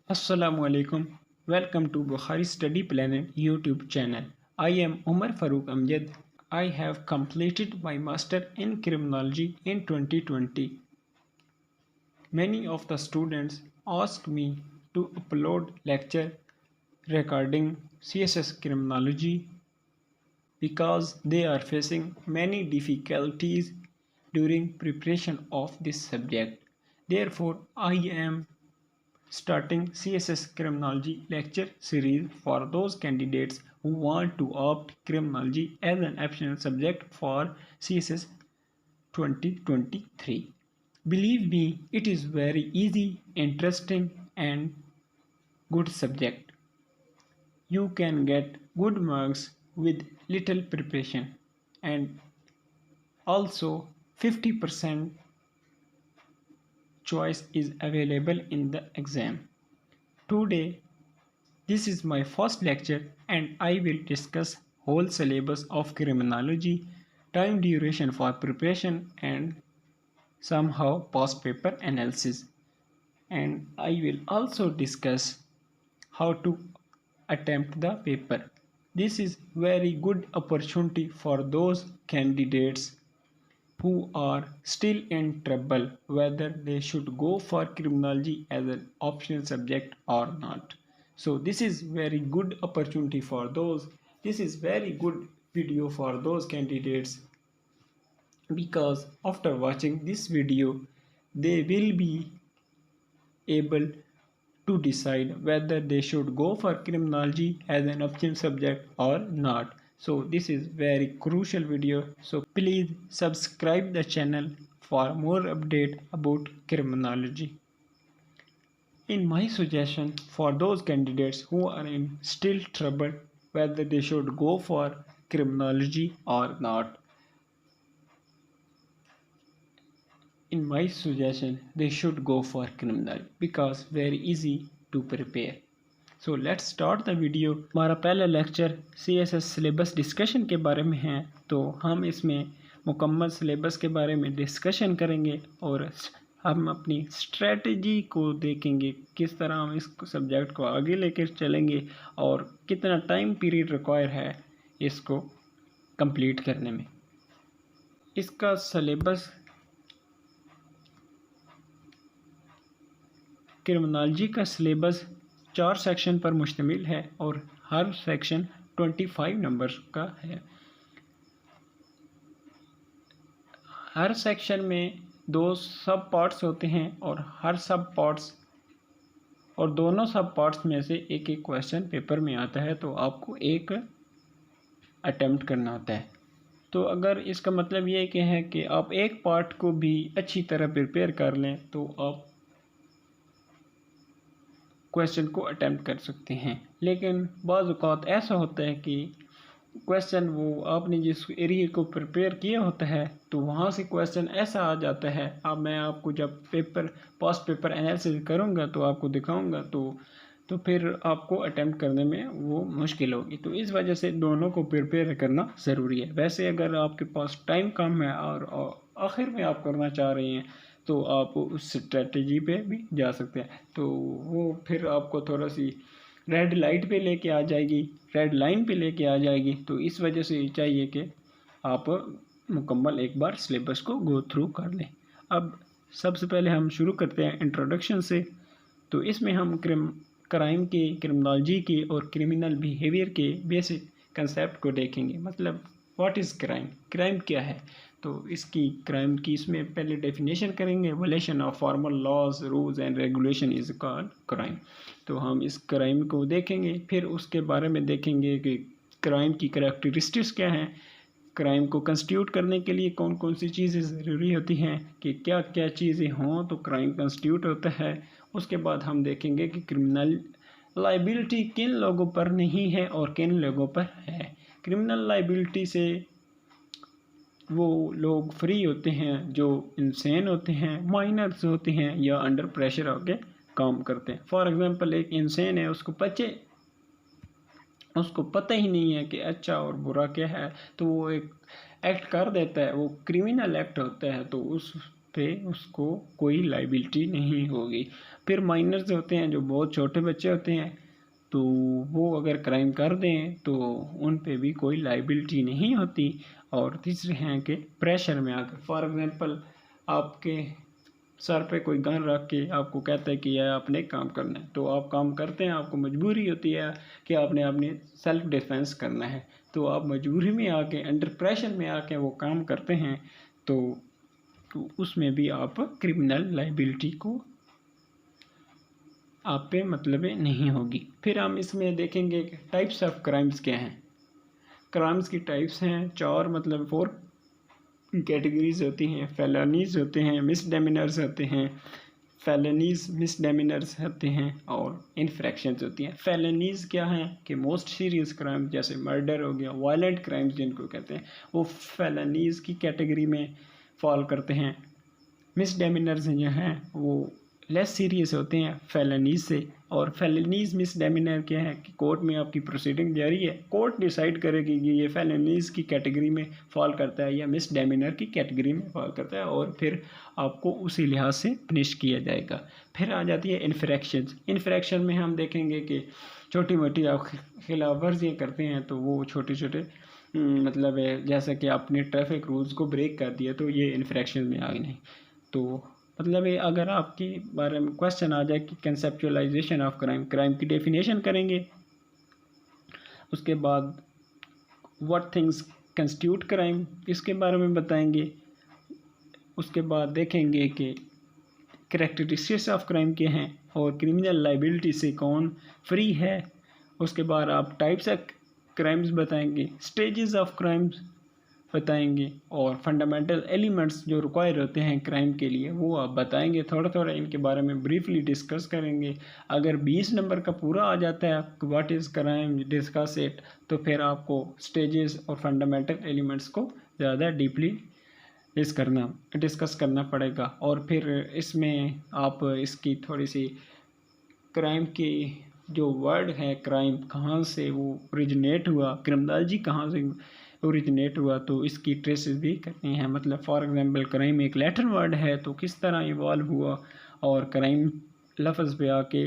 Assalamu alaikum. Welcome to Bukhari Study Planet YouTube channel. I am Umar Farooq Amjad. I have completed my master in criminology in 2020. Many of the students asked me to upload lecture regarding CSS criminology because they are facing many difficulties during preparation of this subject. Therefore, I am starting CSS Criminology lecture series for those candidates who want to opt criminology as an optional subject for CSS 2023. Believe me, it is very easy, interesting and good subject. You can get good marks with little preparation, and also 50% choice is available in the exam. Today this is my first lecture and I will discuss whole syllabus of criminology, time duration for preparation and somehow past paper analysis. And I will also discuss how to attempt the paper. This is very good opportunity for those candidates who are still in trouble whether they should go for criminology as an optional subject or not. So this is very good opportunity for those. This is very good video for those candidates because after watching this video they will be able to decide whether they should go for criminology as an optional subject or not. So this is very crucial video, so please subscribe the channel for more update about criminology. In my suggestion for those candidates who are in still trouble whether they should go for criminology or not, in my suggestion they should go for criminal because very easy to prepare. So let's start the video. हमारा पहला lecture CSS syllabus discussion के बारे में है, तो हम इसमें मुकम्मल सिलेबस के बारे में डिस्कशन करेंगे और हम अपनी स्ट्रेटजी को देखेंगे, किस तरह हम इस सब्जेक्ट को आगे लेकर चलेंगे और कितना टाइम पीरियड रिक्वायर है इसको कंप्लीट करने में। इसका सिलेबस क्रिमिनोलॉजी का सिलेबस 4 सेक्शन पर मुश्तमिल है और हर सेक्शन 25 नंबर का है। हर सेक्शन में 2 सब पार्ट्स होते हैं और हर सब पार्ट्स और दोनों सब पार्ट्स में से एक एक क्वेश्चन पेपर में आता है, तो आपको एक अटेम्प्ट करना होता है। तो अगर इसका मतलब ये है कि आप एक पार्ट को भी अच्छी तरह प्रिपेयर कर लें तो आप क्वेश्चन को अटेम्प्ट कर सकते हैं। लेकिन बाज़ औक़ात ऐसा होता है कि क्वेश्चन वो आपने जिस एरिया को प्रिपेयर किया होता है तो वहाँ से क्वेश्चन ऐसा आ जाता है। अब मैं आपको जब पास्ट पेपर एनालिसिस करूँगा तो आपको दिखाऊँगा, तो फिर आपको अटेम्प्ट करने में वो मुश्किल होगी। तो इस वजह से दोनों को प्रिपेयर करना ज़रूरी है। वैसे अगर आपके पास टाइम कम है और आखिर में आप करना चाह रहे हैं तो आप उस स्ट्रेटजी पे भी जा सकते हैं, तो वो फिर आपको थोड़ा सी रेड लाइट पे लेके आ जाएगी, रेड लाइन पे लेके आ जाएगी। तो इस वजह से चाहिए कि आप मुकम्मल एक बार सिलेबस को गो थ्रू कर लें। अब सबसे पहले हम शुरू करते हैं इंट्रोडक्शन से। तो इसमें हम क्राइम के, क्रिमिनोलॉजी के और क्रिमिनल बिहेवियर के बेसिक कंसेप्ट को देखेंगे। मतलब व्हाट इज़ क्राइम, क्राइम क्या है। तो इसकी क्राइम की इसमें पहले डेफिनेशन करेंगे। Violation of formal laws, rules and regulation is called crime. तो हम इस क्राइम को देखेंगे, फिर उसके बारे में देखेंगे कि क्राइम की करैक्टरिस्टिक्स क्या हैं, क्राइम को कंस्टिट्यूट करने के लिए कौन कौन सी चीज़ें ज़रूरी होती हैं, कि क्या क्या चीज़ें हों तो क्राइम कंस्टिट्यूट होता है। उसके बाद हम देखेंगे कि क्रिमिनल लाइबिलिटी किन लोगों पर नहीं है और किन लोगों पर है। क्रिमिनल लाइबिलिटी से वो लोग फ्री होते हैं जो इंसेन होते हैं, माइनर्स होते हैं या अंडर प्रेशर होकर काम करते हैं। फॉर एग्जांपल एक इंसान है, उसको पता ही नहीं है कि अच्छा और बुरा क्या है, तो वो एक एक्ट कर देता है, वो क्रिमिनल एक्ट होता है। तो पे उसको कोई लाइबिलिटी नहीं होगी। फिर माइनर्स होते हैं, जो बहुत छोटे बच्चे होते हैं, तो वो अगर क्राइम कर दें तो उन पे भी कोई लाइबिलिटी नहीं होती। और तीसरे हैं कि प्रेशर में आकर, फॉर एग्जांपल आपके सर पे कोई गन रख के आपको कहता है कि यह आपने काम करना है, तो आप काम करते हैं, आपको मजबूरी होती है कि आपने अपनी सेल्फ डिफेंस करना है, तो आप मजबूरी में आके, अंडर प्रेशर में आके वो काम करते हैं, तो उसमें भी आप क्रिमिनल लाइबिलिटी को आप पे मतलब नहीं होगी। फिर हम इसमें देखेंगे कि टाइप्स ऑफ क्राइम्स क्या हैं। क्राइम्स की टाइप्स हैं 4, मतलब 4 कैटेगरीज होती हैं। फेलनीज होते हैं, मिसडेमिनर्स होते हैं, फेलनीज मिसडेमिनर्स होते हैं, और इन्फ्रैक्शंस होती हैं। फेलनीज क्या हैं कि मोस्ट सीरियस क्राइम, जैसे मर्डर हो गया, वायलेंट क्राइम्स जिनको कहते हैं, वो फेलनीज की कैटेगरी में फॉल करते हैं। मिसडेमिनर्स जो हैं वो लेस सीरियस होते हैं फेलनीज से। और फेलनीज मिसडेमिनर क्या है कि कोर्ट में आपकी प्रोसीडिंग जारी है, कोर्ट डिसाइड करेगी कि ये फेलनीज की कैटेगरी में फॉल करता है या मिसडेमिनर की कैटेगरी में फॉल करता है, और फिर आपको उसी लिहाज से पनिश किया जाएगा। फिर आ जाती है इन्फ्रैक्शंस। इन्फ्रैक्शन में हम देखेंगे कि छोटी मोटी आप खिलाफ वर्जियाँ करते हैं, तो वो छोटे छोटे मतलब जैसे कि आपने ट्रैफिक रूल्स को ब्रेक कर दिया, तो ये इन्फ्रैक्शन में आ गए। तो मतलब ये अगर आपके बारे में क्वेश्चन आ जाए कि कंसेप्चुअलाइजेशन ऑफ क्राइम, क्राइम की डेफिनेशन करेंगे, उसके बाद व्हाट थिंग्स कंस्टिट्यूट क्राइम, इसके बारे में बताएंगे। उसके बाद देखेंगे कि कैरेक्टरिस्टिक्स ऑफ क्राइम क्या हैं और क्रिमिनल लाइबिलिटी से कौन फ्री है। उसके बाद आप टाइप्स ऑफ क्राइम्स बताएंगे, स्टेजेस ऑफ क्राइम्स बताएंगे, और फंडामेंटल एलिमेंट्स जो रिक्वायर होते हैं क्राइम के लिए वो आप बताएंगे। थोड़ा थोड़ा इनके बारे में ब्रीफली डिस्कस करेंगे। अगर 20 नंबर का पूरा आ जाता है what is crime, discuss it, तो फिर आपको स्टेजेस और फंडामेंटल एलिमेंट्स को ज़्यादा डीपली डिस्कस करना पड़ेगा। और फिर इसमें आप इसकी थोड़ी सी क्राइम की जो वर्ड है, क्राइम कहाँ से वो ओरिजिनेट हुआ, क्रिमिनोलॉजी कहाँ से ओरिजिनेट हुआ, तो इसकी ट्रेसेस भी करनी है। मतलब फॉर एग्जांपल क्राइम एक लैटिन वर्ड है, तो किस तरह इवॉल्व हुआ और क्राइम लफ्ज़ पे आके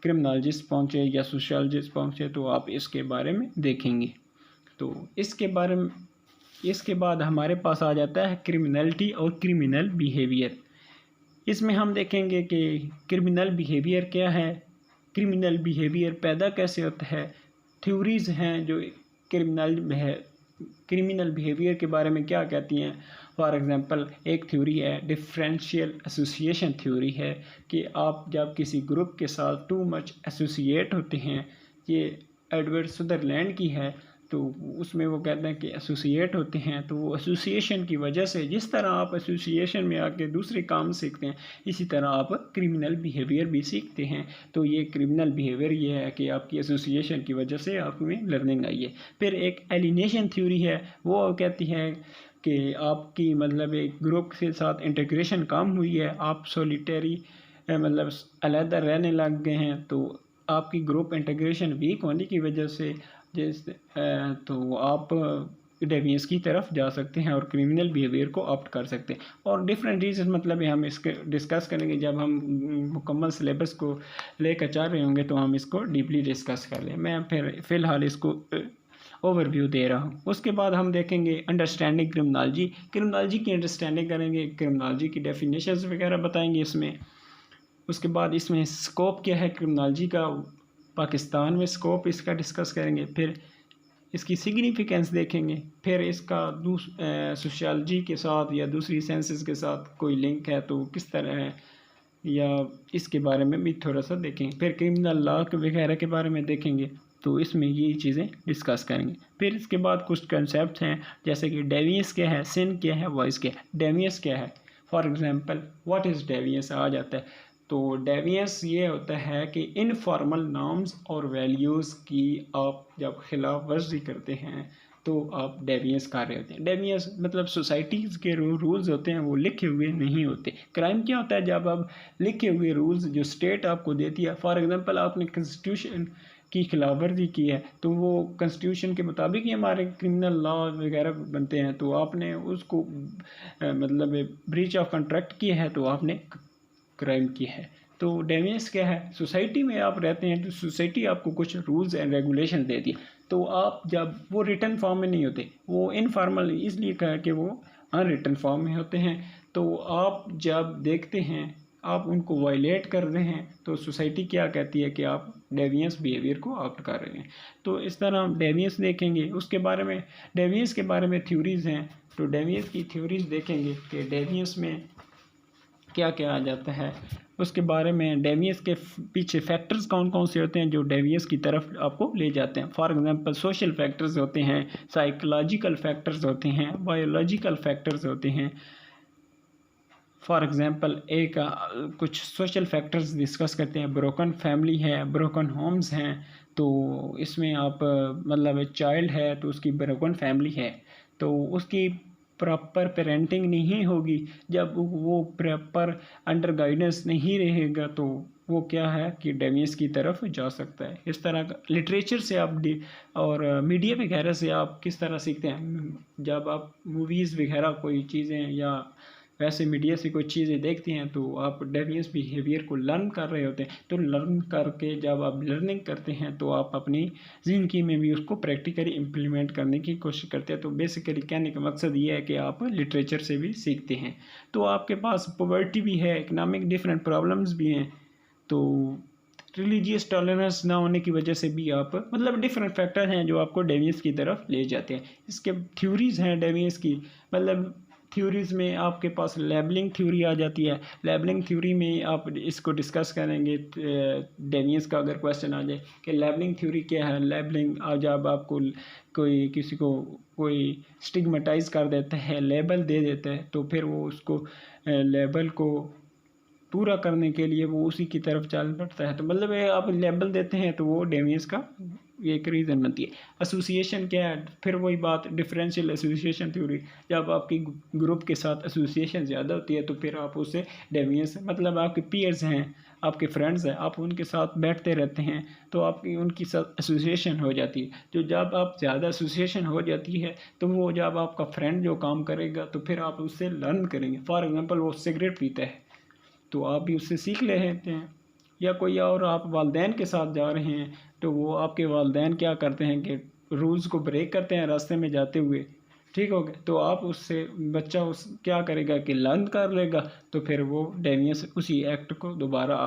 क्रिमिनोलॉजिस्ट पहुँचे या सोशियोलॉजिस्ट पहुँचे, तो आप इसके बारे में देखेंगे। तो इसके बाद हमारे पास आ जाता है क्रिमिनलिटी और क्रिमिनल बिहेवियर। इसमें हम देखेंगे कि क्रिमिनल बिहेवियर क्या है, क्रिमिनल बिहेवियर पैदा कैसे होता है, थ्योरीज़ हैं जो क्रिमिनल बिहेवियर के बारे में क्या कहती हैं। फॉर एग्जांपल एक थ्योरी है डिफरेंशियल एसोसिएशन थ्योरी है कि आप जब किसी ग्रुप के साथ टू मच एसोसिएट होते हैं, ये एडवर्ड सदरलैंड की है, तो उसमें वो कहते हैं कि एसोसिएट होते हैं, तो वो एसोसिएशन की वजह से, जिस तरह आप एसोसिएशन में आके दूसरे काम सीखते हैं, इसी तरह आप क्रिमिनल बिहेवियर भी सीखते हैं। तो ये क्रिमिनल बिहेवियर ये है कि आपकी एसोसिएशन की वजह से आप में लर्निंग आई है। फिर एक एलिनेशन थ्योरी है, वो कहती है कि आपकी मतलब एक ग्रुप के साथ इंटीग्रेशन कम हुई है, आप सोलिटरी मतलब अलग रहने लग गए हैं, तो आपकी ग्रुप इंटीग्रेशन वीक होने की वजह से तो आप डेविएंस की तरफ जा सकते हैं और क्रिमिनल बिहेवियर को ऑप्ट कर सकते हैं। और डिफरेंट रीजन मतलब हम इसके डिस्कस करेंगे जब हम मुकम्मल सिलेबस को लेकर चल रहे होंगे, तो हम इसको डीपली डिस्कस कर लें। मैं फिर फ़िलहाल इसको ओवरव्यू दे रहा हूँ। उसके बाद हम देखेंगे अंडरस्टैंडिंग क्रिमिनोलॉजी की अंडरस्टैंडिंग करेंगे, क्रिमिनोलॉजी की डेफिनेशंस वगैरह बताएंगे इसमें। उसके बाद इसमें स्कोप क्या है क्रिमिनोलॉजी का, पाकिस्तान में स्कोप इसका डिस्कस करेंगे। फिर इसकी सिग्निफिकेंस देखेंगे। फिर इसका सोशियोलॉजी के साथ या दूसरी साइंसेस के साथ कोई लिंक है तो किस तरह है, या इसके बारे में भी थोड़ा सा देखेंगे। फिर क्रिमिनल लॉ वगैरह के बारे में देखेंगे, तो इसमें ये चीज़ें डिस्कस करेंगे। फिर इसके बाद कुछ कंसेप्ट हैं जैसे कि डेविएंस क्या है, सिन क्या है, वॉइस क्या है। डेविएंस क्या है, फॉर एग्जांपल व्हाट इज़ डेविएंस आ जाता है, तो डेविएंस ये होता है कि इनफॉर्मल नॉर्म्स और वैल्यूज़ की आप जब खिलाफ वर्जी करते हैं तो आप डेविएंस कर रहे होते हैं। डेविएंस मतलब सोसाइटीज़ के रूल्स होते हैं वो लिखे हुए नहीं होते। क्राइम क्या होता है, जब आप लिखे हुए रूल्स जो स्टेट आपको देती है, फॉर एग्जांपल आपने कॉन्स्टिट्यूशन की खिलाफ वर्जी की है तो वो कॉन्स्टिट्यूशन के मुताबिक ही हमारे क्रिमिनल लॉ वगैरह बनते हैं। तो आपने उसको मतलब ब्रीच ऑफ कॉन्ट्रैक्ट किया है तो आपने क्राइम किया है। तो डेविएंस क्या है, सोसाइटी में आप रहते हैं तो सोसाइटी आपको कुछ रूल्स एंड रेगुलेशन देती है। तो आप जब वो रिटन फॉर्म में नहीं होते, वो इनफॉर्मल इसलिए कहा कि वो अनरिटन फॉर्म में होते हैं। तो आप जब देखते हैं आप उनको वायलेट कर रहे हैं तो सोसाइटी क्या कहती है कि आप डेविएंस बिहेवियर को ऑप्ट कर रहे हैं। तो इस तरह हम डेविएंस देखेंगे। उसके बारे में डेविएंस के बारे में थ्योरीज़ हैं, तो डेविएंस की थ्योरीज़ देखेंगे कि डेविएंस में क्या क्या आ जाता है। उसके बारे में डेविएंस के पीछे फैक्टर्स कौन कौन से होते हैं जो डेविएंस की तरफ आपको ले जाते हैं। फॉर एग्जांपल सोशल फैक्टर्स होते हैं, साइकोलॉजिकल फैक्टर्स होते हैं, बायोलॉजिकल फैक्टर्स होते हैं। फॉर एग्जांपल एक कुछ सोशल फैक्टर्स डिस्कस करते हैं। ब्रोकन फैमिली है, ब्रोकन होम्स हैं, तो इसमें आप मतलब एक चाइल्ड है तो उसकी ब्रोकन फैमिली है तो उसकी प्रॉपर पेरेंटिंग नहीं होगी, जब वो प्रॉपर अंडर गाइडेंस नहीं रहेगा तो वो क्या है कि डेविएंस की तरफ जा सकता है। इस तरह का लिटरेचर से आप और मीडिया वगैरह से आप किस तरह सीखते हैं, जब आप मूवीज़ वगैरह कोई चीज़ें या वैसे मीडिया से कोई चीज़ें देखती हैं तो आप डेविएंस बिहेवियर को लर्न कर रहे होते हैं। तो लर्न करके जब आप लर्निंग करते हैं तो आप अपनी ज़िंदगी में भी उसको प्रैक्टिकली इम्प्लीमेंट करने की कोशिश करते हैं। तो बेसिकली कहने का मकसद ये है कि आप लिटरेचर से भी सीखते हैं। तो आपके पास पॉवर्टी भी है, इकोनॉमिक डिफरेंट प्रॉब्लम्स भी हैं, तो रिलीजियस टॉलरेंस ना होने की वजह से भी आप मतलब डिफरेंट फैक्टर हैं जो आपको डेविएंस की तरफ ले जाते हैं। इसके थ्योरीज़ हैं डेविएंस की, मतलब थ्योरीज़ में आपके पास लेबलिंग थ्योरी आ जाती है। लेबलिंग थ्योरी में आप इसको डिस्कस करेंगे। डेविएंस का अगर क्वेश्चन आ जाए कि लेबलिंग थ्योरी क्या है, लेबलिंग जब आपको कोई किसी को कोई स्टिग्मेटाइज कर देता है, लेबल दे देता है, तो फिर वो उसको लेबल को पूरा करने के लिए वो उसी की तरफ चल पड़ता है। तो मतलब आप लेबल देते हैं तो वो डेविएंस का एक रीज़न बनती है। एसोसिएशन क्या है, फिर वही बात डिफरेंशियल एसोसिएशन थ्योरी, जब आपकी ग्रुप के साथ एसोसिएशन ज़्यादा होती है तो फिर आप उससे डेविएंस मतलब आपके पीयर्स हैं, आपके फ्रेंड्स हैं, आप उनके साथ बैठते रहते हैं तो आपकी उनकी साथ एसोसिएशन हो जाती है। तो जब आप ज़्यादा एसोसिएशन हो जाती है तो वो जब आपका फ्रेंड जो काम करेगा तो फिर आप उससे लर्न करेंगे। फॉर एग्ज़ाम्पल वो सिगरेट पीता है तो आप भी उससे सीख लेते हैं, या कोई और आप वालदैन के साथ जा रहे हैं तो वो आपके वालदैन क्या करते हैं कि रूल्स को ब्रेक करते हैं रास्ते में जाते हुए, ठीक हो गया। तो आप उससे बच्चा उस क्या करेगा कि लर्न कर लेगा, तो फिर वो डेविएंस उसी एक्ट को दोबारा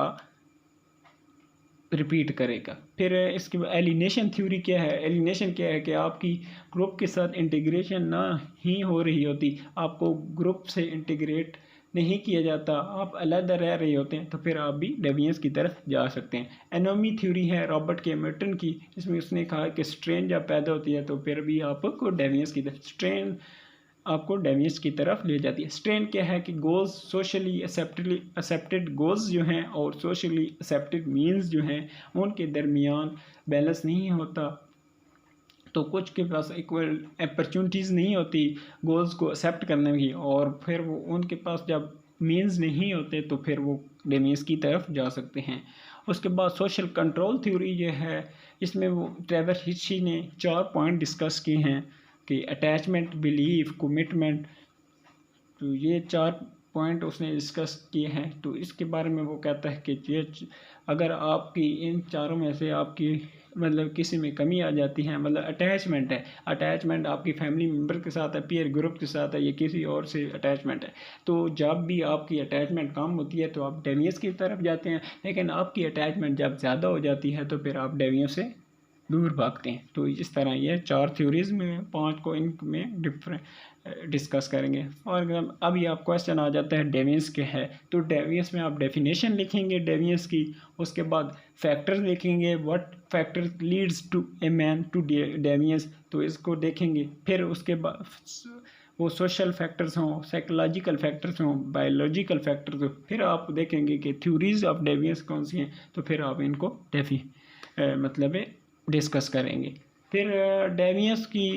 रिपीट करेगा। फिर इसके बाद एलिनेशन थ्योरी क्या है। एलिनेशन क्या है कि आपकी ग्रुप के साथ इंटीग्रेशन ना ही हो रही होती, आपको ग्रुप से इंटीग्रेट नहीं किया जाता, आप अलग रह रहे होते हैं, तो फिर आप भी डेविएंस की तरफ जा सकते हैं। एनोमी थ्योरी है रॉबर्ट के मेटन की, जिसमें उसने कहा कि स्ट्रेन जब पैदा होती है तो फिर भी आपको डेविएंस की तरफ स्ट्रेन आपको डेविएंस की तरफ ले जाती है। स्ट्रेन क्या है कि गोल्स सोशली एक्सेप्टेड गोल्स जो हैं और सोशली एक्सेप्टेड मीन्स जो हैं उनके दरमियान बैलेंस नहीं होता, तो कुछ के पास इक्वल अपॉर्चुनिटीज़ नहीं होती गोल्स को एक्सेप्ट करने की, और फिर वो उनके पास जब मीन्स नहीं होते तो फिर वो डेविएंस की तरफ जा सकते हैं। उसके बाद सोशल कंट्रोल थ्योरी ये है, इसमें वो ट्रेवर हिची ने 4 पॉइंट डिस्कस किए हैं कि अटैचमेंट, बिलीफ, कमिटमेंट, तो ये 4 पॉइंट उसने डिस्कस किए हैं। तो इसके बारे में वो कहता है कि ये अगर आपकी इन चारों में से आपकी मतलब किसी में कमी आ जाती है, मतलब अटैचमेंट है, अटैचमेंट आपकी फैमिली मेम्बर के साथ है, पीयर ग्रुप के साथ है, या किसी और से अटैचमेंट है, तो जब भी आपकी अटैचमेंट कम होती है तो आप डेविएंस की तरफ जाते हैं। लेकिन आपकी अटैचमेंट जब ज़्यादा हो जाती है तो फिर आप डेविएंस से दूर भागते हैं। तो इस तरह ये 4 थ्योरीज में 5 को इनमें डिफरेंट डिस्कस करेंगे। और अभी आप क्वेश्चन आ जाता है डेविएंस क्या है, तो डेविएंस में आप डेफिनेशन लिखेंगे डेविएंस की, उसके बाद फैक्टर्स लिखेंगे, what factor leads to a man to deviance, तो इसको देखेंगे। फिर उसके बाद वो सोशल फैक्टर्स हों, साइकोलॉजिकल फैक्टर्स हों, बायोलॉजिकल फैक्टर्स हों, फिर आप देखेंगे कि थ्योरीज ऑफ डेविएंस कौन सी हैं, तो फिर आप इनको मतलब डिस्कस करेंगे। फिर डेविएंस की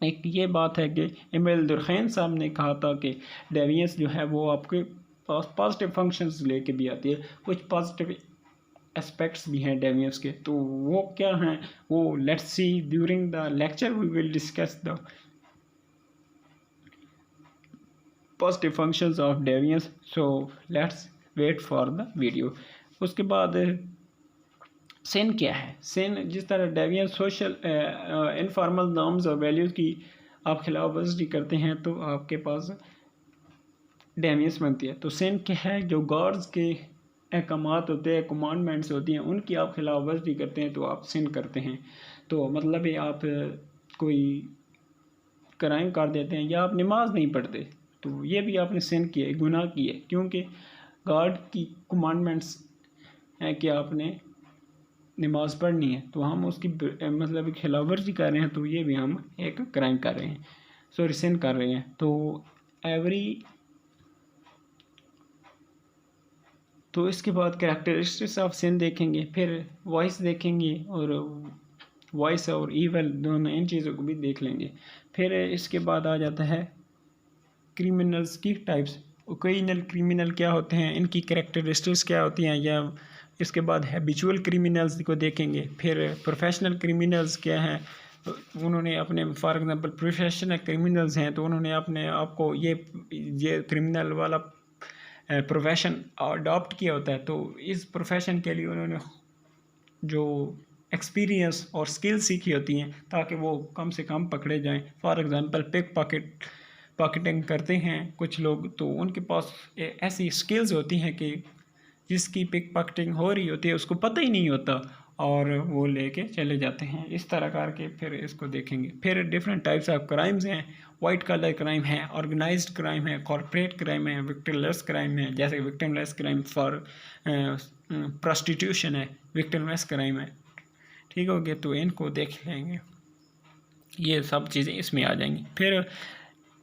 एक ये बात है कि इमाम दुरखैन साहब ने कहा था कि डेविएंस जो है वो आपके पास पॉजिटिव फंक्शंस लेके भी आती है। कुछ पॉजिटिव एस्पेक्ट्स भी हैं डेविएंस के, तो वो क्या हैं वो let's see during the lecture we will discuss the positive functions of deviance, so let's wait for the video. उसके बाद सिन क्या है? सिन जिस तरह डेविएंस सोशल इनफॉर्मल नॉर्म्स और वैल्यूज़ की आप खिलाफवर्जी करते हैं तो आपके पास डेविएंस बनती है। तो सिन क्या है? जो गॉड्स के अहकामात होते हैं, कमांडमेंट्स होती हैं, उनकी आप खिलाफवर्जी करते हैं तो आप सिन करते हैं। तो मतलब ये आप कोई क्राइम कर देते हैं या आप नमाज नहीं पढ़ते तो ये भी आपने सिन किया है, गुनाह किया है, क्योंकि गॉड की कमांडमेंट्स हैं कि आपने नमाज पढ़नी है, तो हम उसकी मतलब खिलाफवर्जी कर रहे हैं तो ये भी हम एक क्राइम कर रहे हैं, सॉरी सिन कर रहे हैं। तो इसके बाद कैरेक्टरिस्टिक्स ऑफ सिन देखेंगे, फिर वॉइस देखेंगे और वॉइस और ईवल दोनों इन चीज़ों को भी देख लेंगे। फिर इसके बाद आ जाता है क्रिमिनल्स की टाइप्स। ओकेजनल क्रिमिनल क्या होते हैं, इनकी कैरेक्टरिस्टिक्स क्या होती हैं, या इसके बाद हैबिचुअल क्रिमिनल्स को देखेंगे। फिर प्रोफेशनल क्रिमिनल्स क्या हैं, उन्होंने अपने फॉर एग्जांपल प्रोफेशनल क्रिमिनल्स हैं तो उन्होंने अपने आप को ये क्रिमिनल वाला प्रोफेशन अडॉप्ट किया होता है, तो इस प्रोफेशन के लिए उन्होंने जो एक्सपीरियंस और स्किल सीखी होती हैं ताकि वो कम से कम पकड़े जाएं। फॉर एग्जांपल पॉकेटिंग करते हैं कुछ लोग, तो उनके पास ऐसी स्किल्स होती हैं कि जिसकी पिक पॉकेटिंग हो रही होती है उसको पता ही नहीं होता और वो लेके चले जाते हैं। इस तरह करके फिर इसको देखेंगे। फिर डिफरेंट टाइप्स ऑफ क्राइम्स हैं, वाइट कलर क्राइम है, ऑर्गेनाइज्ड क्राइम है, कॉर्पोरेट क्राइम है, विक्टिमलेस क्राइम है। जैसे विक्टिमलेस क्राइम फॉर प्रोस्टिट्यूशन है, विक्टिमलेस क्राइम है, ठीक हो गया, तो इनको देख लेंगे, ये सब चीज़ें इसमें आ जाएंगी। फिर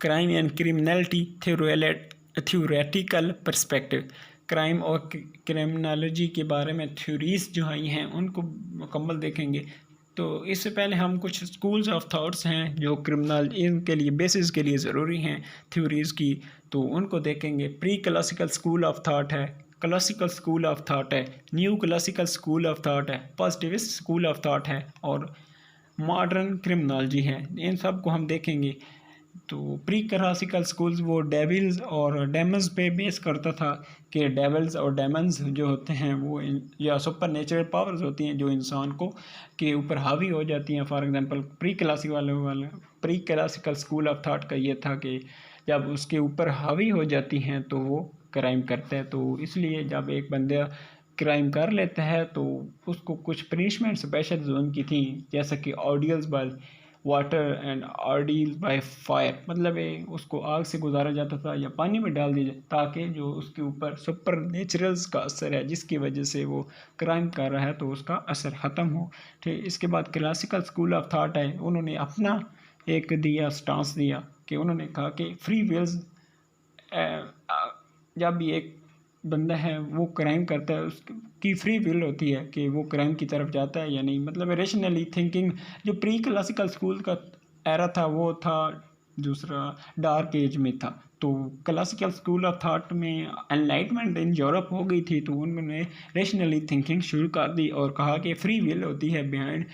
crime and criminality theoretical perspective, crime और क्रिमिनोलॉजी के बारे में थ्योरीज जो आई हैं उनको मुकम्मल देखेंगे। तो इससे पहले हम कुछ स्कूल्स ऑफ थॉट्स हैं जो क्रिमिनल इनके लिए बेसिस के लिए ज़रूरी हैं थ्योरीज़ की, तो उनको देखेंगे। Pre classical school of thought है, क्लासिकल स्कूल ऑफ थॉट है, new classical school of thought है, पॉजिटिविस्ट स्कूल ऑफ थॉट है और मॉडर्न क्रिमिनोलॉजी है। इन सब को हम देखेंगे। तो प्री क्लासिकल स्कूल्स वो डेविल्स और डेमन्स पे बेस करता था कि डेविल्स और डेमन्स जो होते हैं वो या सुपर नेचुरल पावर्स होती हैं जो इंसान को के ऊपर हावी हो जाती हैं। For example pre classical school of thought का ये था कि जब उसके ऊपर हावी हो जाती हैं तो वो क्राइम करता है। तो इसलिए जब एक बंदा क्राइम कर लेता है तो उसको कुछ पनिशमेंट स्पेशल जोन की थी, जैसा कि ordeals by water and ordeal by fire, मतलब उसको आग से गुजारा जाता था या पानी में डाल दिया जाता ताकि जो उसके ऊपर सुपर नेचुरल्स का असर है जिसकी वजह से वो क्राइम कर रहा है तो उसका असर ख़त्म हो। ठीक, इसके बाद क्लासिकल स्कूल ऑफ थॉट है, उन्होंने अपना एक स्टांस दिया कि उन्होंने कहा कि फ्री विल्स, जब भी एक बंदा है वो क्राइम करता है उसकी फ्री विल होती है कि वो क्राइम की तरफ जाता है या नहीं, मतलब रेशनली थिंकिंग। जो प्री क्लासिकल स्कूल का एरा था वो था दूसरा डार्क एज में था। तो क्लासिकल स्कूल ऑफ थॉट में एनलाइटमेंट इन यूरोप हो गई थी तो उन्होंने रेशनली थिंकिंग शुरू कर दी और कहा कि फ्री विल होती है बिहाइंड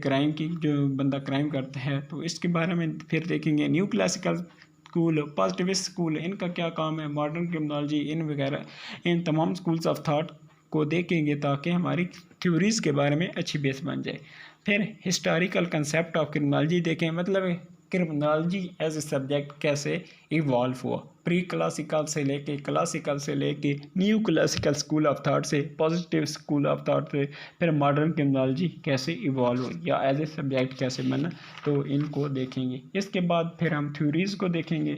क्राइम की, जो बंदा क्राइम करता है। तो इसके बारे में फिर देखेंगे। New classical school, positivist school, इनका क्या काम है, मॉडर्न क्रिमिनोलॉजी, इन वगैरह, इन तमाम स्कूल्स ऑफ थॉट को देखेंगे ताकि हमारी थ्योरीज़ के बारे में अच्छी बेस बन जाए। फिर हिस्टोरिकल कंसेप्ट ऑफ क्रिमिनोलॉजी देखें, मतलब क्रिमिनोलॉजी एज ए सब्जेक्ट कैसे इवॉल्व हुआ प्री क्लासिकल से लेके क्लासिकल से लेके new classical school of thought से, पॉजिटिव स्कूल ऑफ थॉट से, फिर मॉडर्न क्रिमिनोलॉजी कैसे इवॉल्व हुई या एज ए सब्जेक्ट कैसे बना, तो इनको देखेंगे। इसके बाद फिर हम थ्योरीज़ को देखेंगे।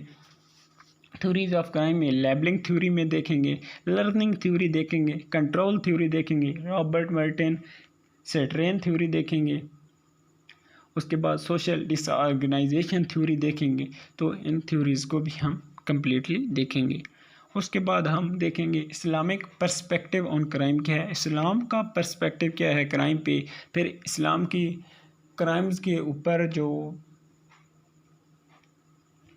थ्योरीज ऑफ क्राइम में लेबलिंग थ्योरी में देखेंगे, लर्निंग थ्योरी देखेंगे, कंट्रोल थ्योरी देखेंगे, रॉबर्ट मर्टिन सेट्रेन थ्योरी देखेंगे। उसके बाद सोशल डिसऑर्गेनाइजेशन थ्योरी देखेंगे। तो इन थ्योरीज़ को भी हम कम्प्लीटली देखेंगे। उसके बाद हम देखेंगे इस्लामिक पर्सपेक्टिव ऑन क्राइम क्या है, इस्लाम का पर्सपेक्टिव क्या है क्राइम पे। फिर इस्लाम की क्राइम्स के ऊपर जो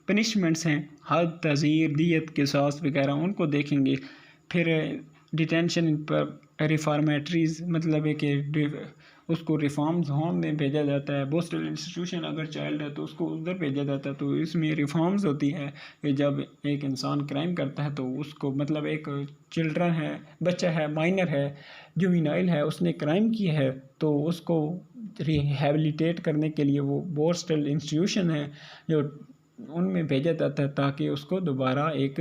पनिशमेंट्स हैं, हद, तज़ीर, दियत, क़िसास वगैरह, उनको देखेंगे। फिर डिटेंशन रिफॉर्मेटरीज मतलब है कि उसको रिफॉर्म्स होम में भेजा जाता है। बोस्टल इंस्टीट्यूशन अगर चाइल्ड है तो उसको उधर भेजा जाता है। तो इसमें रिफॉर्म्स होती है कि जब एक इंसान क्राइम करता है तो उसको मतलब एक चिल्ड्रन है, बच्चा है, माइनर है, जुवेनाइल है, उसने क्राइम किया है तो उसको रिहेबिलिटेट करने के लिए वो बोस्टल इंस्टीट्यूशन है जो उनमें भेजा जाता है ताकि उसको दोबारा एक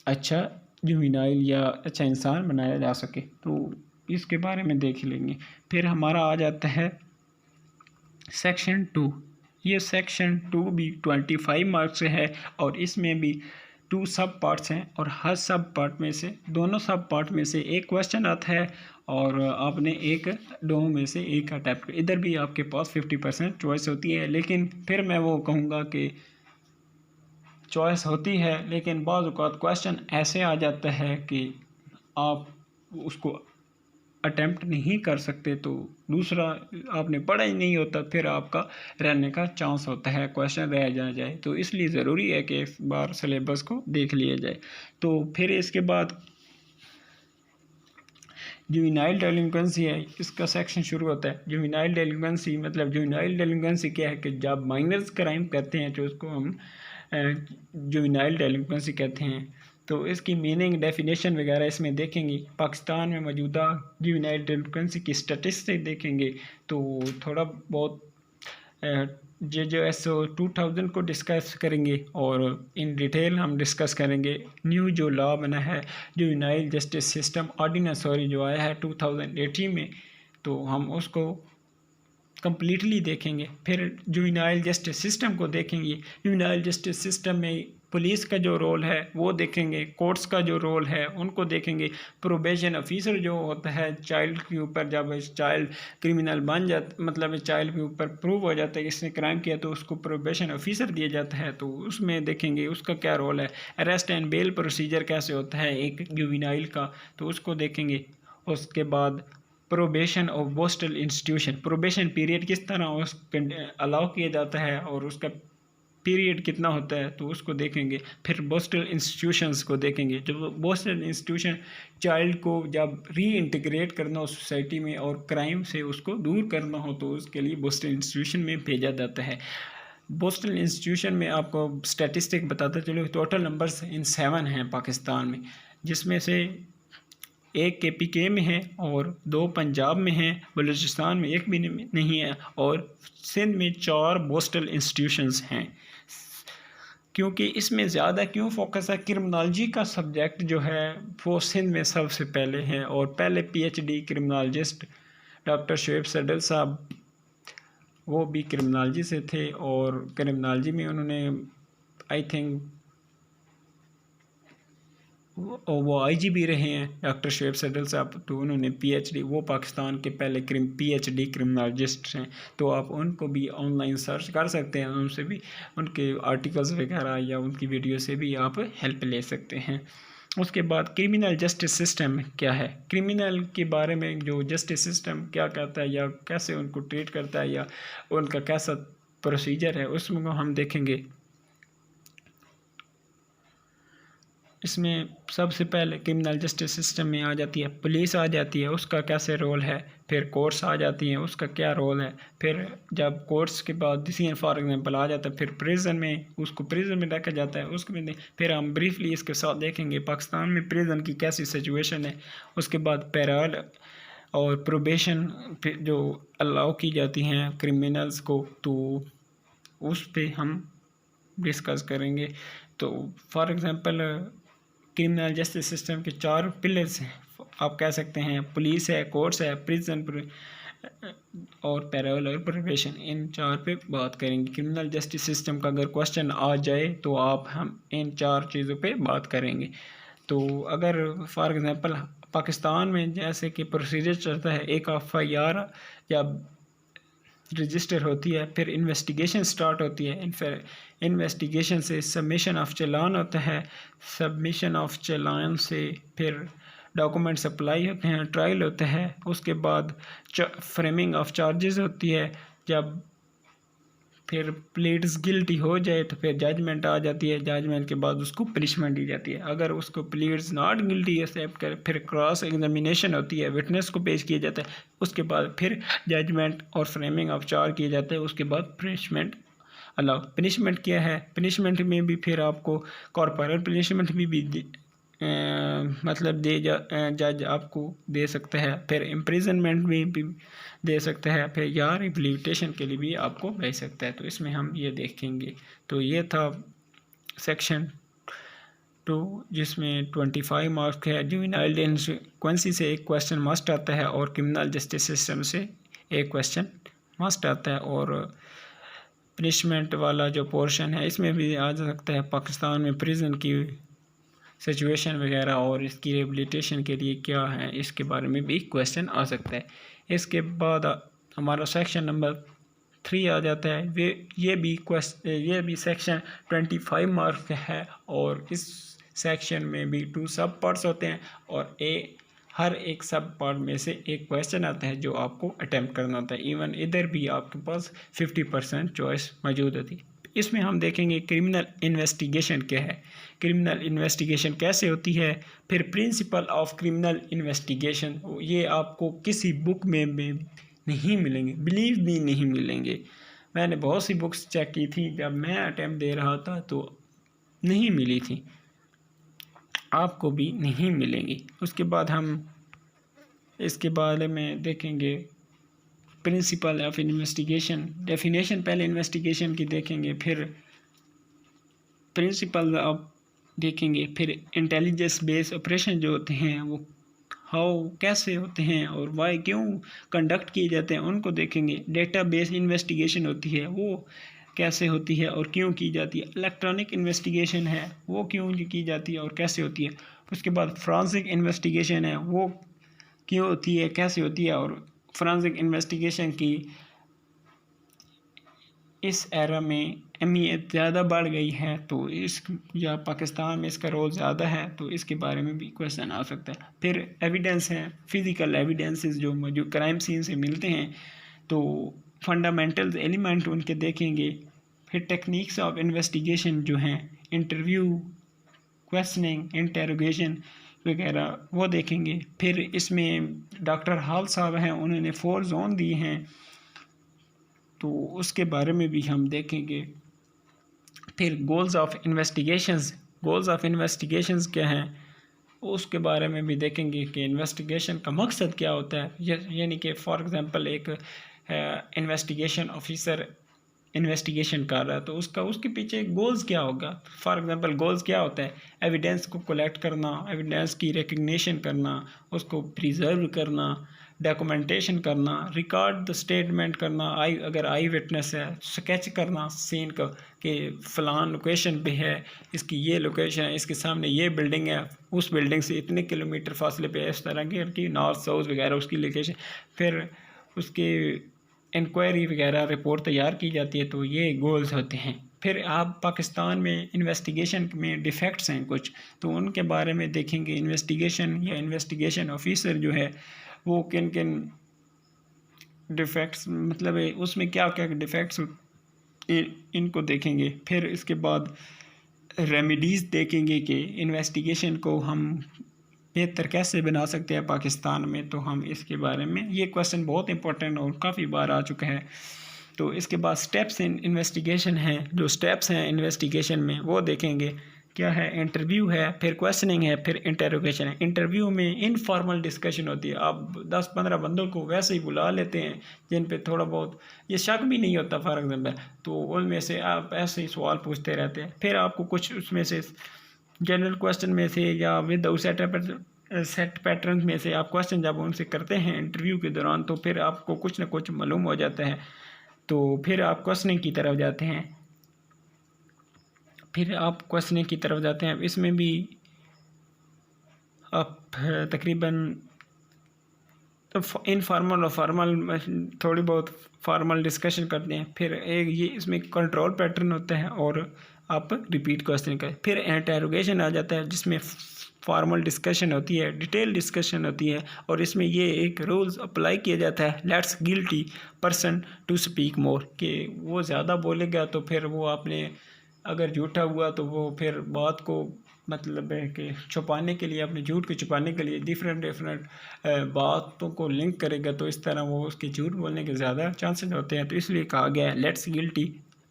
अच्छा जुवेनाइल या अच्छा इंसान बनाया जा सके। तो इसके बारे में देख लेंगे। फिर हमारा आ जाता है सेक्शन 2। ये सेक्शन 2 भी 25 मार्क्स से है और इसमें भी 2 सब पार्ट्स हैं और हर सब पार्ट में से दोनों सब पार्ट में से एक क्वेश्चन आता है और आपने एक दोनों में से एक अटैम्प्ट। इधर भी आपके पास 50% चॉइस होती है, लेकिन फिर मैं वो कहूँगा कि चॉइस होती है लेकिन बाज़ औक़ात क्वेश्चन ऐसे आ जाता है कि आप उसको अटेम्प्ट नहीं कर सकते, तो दूसरा आपने पढ़ा ही नहीं होता, फिर आपका रहने का चांस होता है, क्वेश्चन रह जाए। तो इसलिए ज़रूरी है कि एक बार सिलेबस को देख लिया जाए। तो फिर इसके बाद जुवेनाइल डेलिंक्वेंसी है, इसका सेक्शन शुरू होता है। जुवेनाइल डेलिंक्वेंसी मतलब जुवेनाइल डेलिंक्वेंसी क्या है कि जब माइनर्स क्राइम करते हैं तो उसको हम जुवेनाइल डेलिंक्वेंसी कहते हैं। तो इसकी मीनिंग, डेफिनेशन वगैरह इसमें देखेंगे। पाकिस्तान में मौजूदा जुवेनाइल डेलिंक्वेंसी की स्टैटिस्टिक देखेंगे तो थोड़ा बहुत JJSO 2000 को डिस्कस करेंगे और इन डिटेल हम डिस्कस करेंगे। न्यू जो लॉ बना है जुवेनाइल जस्टिस सिस्टम ऑर्डिनेंस जो आया है 2018 में, तो हम उसको कम्प्लीटली देखेंगे। फिर जुवेनाइल जस्टिस सिस्टम को देखेंगे। जुवेनाइल जस्टिस सिस्टम में पुलिस का जो रोल है वो देखेंगे, कोर्ट्स का जो रोल है उनको देखेंगे। प्रोबेशन ऑफिसर जो होता है चाइल्ड के ऊपर, जब चाइल्ड क्रिमिनल बन जाता मतलब चाइल्ड के ऊपर प्रूव हो जाता है कि इसने क्राइम किया तो उसको प्रोबेशन ऑफिसर दिया जाता है, तो उसमें देखेंगे उसका क्या रोल है। अरेस्ट एंड बेल प्रोसीजर कैसे होता है एक जुवेनाइल का, तो उसको देखेंगे। उसके बाद probation of borstal institution, probation period किस तरह उस अलाउ किया जाता है और उसका पीरियड कितना होता है तो उसको देखेंगे। फिर बोस्टल इंस्टीट्यूशंस को देखेंगे। जब बोस्टल इंस्टीट्यूशन चाइल्ड को जब री इंटीग्रेट करना हो सोसाइटी में और क्राइम से उसको दूर करना हो तो उसके लिए बोस्टल इंस्टीट्यूशन में भेजा जाता है। बोस्टल इंस्टीट्यूशन में आपको स्टैटिस्टिक बताता चलो, टोटल नंबर्स इन 7 हैं पाकिस्तान में, जिसमें से एक KPK में है और 2 पंजाब में है, बलूचिस्तान में एक भी नहीं है और सिंध में 4 बोस्टल इंस्टीट्यूशंस हैं। क्योंकि इसमें ज़्यादा क्यों फोकस है, क्रिमिनोलॉजी का सब्जेक्ट जो है वो सिंध में सबसे पहले है और पहले PhD क्रिमिनोलॉजिस्ट डॉक्टर शुएब सडल साहब वो भी क्रिमिनोलॉजी से थे और क्रिमिनोलॉजी में उन्होंने आई थिंक वो IG भी रहे हैं डॉक्टर शुएब सडल साहब, तो उन्होंने PhD, वो पाकिस्तान के पहले PhD क्रिमिनोलॉजिस्ट हैं। तो आप उनको भी ऑनलाइन सर्च कर सकते हैं, उनसे भी उनके आर्टिकल्स वगैरह या उनकी वीडियो से भी आप हेल्प ले सकते हैं। उसके बाद क्रिमिनल जस्टिस सिस्टम क्या है, क्रिमिनल के बारे में जो जस्टिस सिस्टम क्या कहता है या कैसे उनको ट्रीट करता है या उनका कैसा प्रोसीजर है उसमें हम देखेंगे। इसमें सबसे पहले क्रिमिनल जस्टिस सिस्टम में आ जाती है पुलिस, आ जाती है उसका कैसे रोल है, फिर कोर्ट्स आ जाती हैं उसका क्या रोल है, फिर जब कोर्ट्स के बाद डिसीजन फॉर एग्जांपल आ जाता है फिर प्रिजन में उसको प्रिजन में रखा जाता है। उसके फिर हम ब्रीफली इसके साथ देखेंगे पाकिस्तान में प्रिजन की कैसी सिचुएशन है। उसके बाद पैरोल और प्रोबेशन जो अलाउ की जाती हैं क्रिमिनल्स को, तो उस पर हम डिस्कस करेंगे। तो for example criminal justice system के 4 पिलर्स हैं, आप कह सकते हैं, पुलिस है, कोर्ट्स है, प्रिजन और पैरोल और प्रोबेशन, इन 4 पे बात करेंगे। क्रिमिनल जस्टिस सिस्टम का अगर क्वेश्चन आ जाए तो हम इन 4 चीज़ों पे बात करेंगे। तो अगर फॉर एग्ज़ाम्पल पाकिस्तान में जैसे कि प्रोसीजर चलता है, एक FIR या रजिस्टर होती है, फिर इन्वेस्टिगेशन स्टार्ट होती है, फिर इन्वेस्टिगेशन से सबमिशन ऑफ चालान होता है, सबमिशन ऑफ चालान से फिर डॉक्यूमेंट सप्लाई होते हैं, ट्रायल होता है, उसके बाद फ्रेमिंग ऑफ चार्जेस होती है, जब फिर प्लीड्स गिल्टी हो जाए तो फिर जजमेंट आ जाती है, जजमेंट के बाद उसको पनिशमेंट दी जाती है। अगर उसको प्लीड्स नॉट गिल्टी एक्सेप्ट करे फिर क्रॉस एग्जामिनेशन होती है, विटनेस को पेश किया जाता है, उसके बाद फिर जजमेंट और फ्रेमिंग ऑफ चार्ज किया जाता है, उसके बाद पनिशमेंट अलाउ। पनिशमेंट क्या है, पनिशमेंट में भी फिर आपको कॉर्पोरल पनिशमेंट भी मतलब जज आपको दे सकता है, फिर इम्प्रिजनमेंट में भी दे सकता है, फिर या रिहैबिलिटेशन के लिए भी आपको भेज सकता है। तो इसमें हम ये देखेंगे। तो ये था सेक्शन 2 जिसमें 25 मार्क्स है। जुवेनाइल डेलिंक्वेंसी से एक क्वेश्चन मस्ट आता है और क्रिमिनल जस्टिस सिस्टम से एक क्वेश्चन मस्ट आता है, और पनिशमेंट वाला जो पोर्शन है इसमें भी आ सकता है पाकिस्तान में प्रिजन की सिचुएशन वगैरह और इसकी रिहैबिलिटेशन के लिए क्या है, इसके बारे में भी क्वेश्चन आ सकता है। इसके बाद हमारा सेक्शन नंबर 3 आ जाता है। ये भी सेक्शन 25 मार्क्स का है, और इस सेक्शन में भी 2 सब पार्ट्स होते हैं, और हर एक सब पार्ट में से एक क्वेश्चन आता है जो आपको अटेम्प्ट करना होता है। इवन इधर भी आपके पास 50% चॉइस मौजूद होती है। इसमें हम देखेंगे क्रिमिनल इन्वेस्टिगेशन क्या है, क्रिमिनल इन्वेस्टिगेशन कैसे होती है, फिर प्रिंसिपल ऑफ क्रिमिनल इन्वेस्टिगेशन। ये आपको किसी बुक में नहीं मिलेंगे, बिलीव भी नहीं मिलेंगे। मैंने बहुत सी बुक्स चेक की थी जब मैं अटेम्प्ट दे रहा था तो नहीं मिली थी, आपको भी नहीं मिलेंगी। उसके बाद हम इसके बारे में देखेंगे प्रिंसिपल ऑफ इन्वेस्टिगेशन, डेफिनेशन पहले इन्वेस्टिगेशन की देखेंगे, फिर प्रिंसिपल ऑफ देखेंगे, फिर इंटेलिजेंस बेस्ड ऑपरेशन जो होते हैं वो हाउ कैसे होते हैं और वाई क्यों कंडक्ट किए जाते हैं उनको देखेंगे। डेटा बेस्ड इन्वेस्टिगेशन होती है वो कैसे होती है और क्यों की जाती है। इलेक्ट्रॉनिक इन्वेस्टिगेशन है वो क्यों की जाती है और कैसे होती है। उसके बाद फोरेंसिक इन्वेस्टिगेशन है वो क्यों होती है, कैसे होती है, और फोरेंसिक इन्वेस्टिगेशन की इस एरा में अहमियत ज़्यादा बढ़ गई है, तो या पाकिस्तान में इसका रोल ज़्यादा है, तो इसके बारे में भी क्वेश्चन आ सकता है। फिर एविडेंस है, फिज़िकल एविडेंसेस जो मौजूद क्राइम सीन से मिलते हैं, तो फंडामेंटल एलिमेंट उनके देखेंगे। फिर टेक्निक्स ऑफ इन्वेस्टिगेशन जो हैं, इंटरव्यू, क्वेश्चनिंग, इंटेरोगेशन वगैरह वो देखेंगे। फिर इसमें डॉक्टर हॉल साहब हैं, उन्होंने 4 जोन दिए हैं, तो उसके बारे में भी हम देखेंगे। फिर गोल्स ऑफ इन्वेस्टिगेशंस क्या हैं उसके बारे में भी देखेंगे कि इन्वेस्टिगेशन का मकसद क्या होता है। यानी कि फॉर एग्जांपल एक इन्वेस्टिगेशन ऑफिसर इन्वेस्टिगेशन कर रहा है तो उसके पीछे गोल्स क्या होगा। फॉर एग्जांपल गोल्स क्या होता है, एविडेंस को कलेक्ट करना, एविडेंस की रिकग्निशन करना, उसको प्रिजर्व करना, डॉक्यूमेंटेशन करना, रिकॉर्ड द स्टेटमेंट करना, अगर आई विटनेस है, स्केच करना सीन का कि फ़लान लोकेशन पे है, इसकी ये लोकेशन है, इसके सामने ये बिल्डिंग है, उस बिल्डिंग से इतने किलोमीटर फासले पे है, इस तरह की नॉर्थ साउथ वगैरह उसकी लोकेशन। फिर उसके इंक्वायरी वगैरह रिपोर्ट तैयार की जाती है, तो ये गोल्स होते हैं। फिर आप पाकिस्तान में इन्वेस्टिगेशन में डिफेक्ट्स हैं कुछ, तो उनके बारे में देखेंगे। इन्वेस्टिगेशन या इन्वेस्टिगेशन ऑफिसर जो है वो किन किन डिफेक्ट्स मतलब है उसमें क्या क्या डिफेक्ट्स इनको देखेंगे। फिर इसके बाद रेमेडीज़ देखेंगे कि इन्वेस्टिगेशन को हम बेहतर कैसे बना सकते हैं पाकिस्तान में, तो हम इसके बारे में, ये क्वेश्चन बहुत इंपॉर्टेंट और काफ़ी बार आ चुका है। तो इसके बाद स्टेप्स इन इन्वेस्टिगेशन हैं, जो स्टेप्स हैं इन्वेस्टिगेशन में वो देखेंगे क्या है। इंटरव्यू है, फिर क्वेश्चनिंग है, फिर इंटरोगेशन है। इंटरव्यू में इनफॉर्मल डिस्कशन होती है, आप 10-15 बंदों को वैसे ही बुला लेते हैं जिन पे थोड़ा बहुत ये शक भी नहीं होता फॉर एग्जाम्पल, तो उनमें से आप ऐसे ही सवाल पूछते रहते हैं। फिर आपको कुछ उसमें से जनरल क्वेश्चन में से या विद सेट पैटर्न में से आप क्वेश्चन जब उनसे करते हैं इंटरव्यू के दौरान, तो फिर आपको कुछ ना कुछ मालूम हो जाता है, तो फिर आप क्वेश्चनिंग की तरफ जाते हैं। इसमें भी आप तकरीबन इनफॉर्मल और फॉर्मल थोड़ी बहुत फॉर्मल डिस्कशन करते हैं। फिर एक ये इसमें कंट्रोल पैटर्न होता है और आप रिपीट क्वेश्चन करें। फिर इंटेरोगेशन आ जाता है जिसमें फॉर्मल डिस्कशन होती है, डिटेल डिस्कशन होती है, और इसमें ये एक रूल्स अप्लाई किया जाता है, lets guilty person to speak more, कि वो ज़्यादा बोलेगा तो फिर वो आपने अगर झूठा हुआ तो वो फिर बात को मतलब है कि छुपाने के लिए, अपने झूठ को छुपाने के लिए डिफरेंट बातों को लिंक करेगा, तो इस तरह वो उसके झूठ बोलने के ज़्यादा चांसेस होते हैं। तो इसलिए कहा गया है lets guilty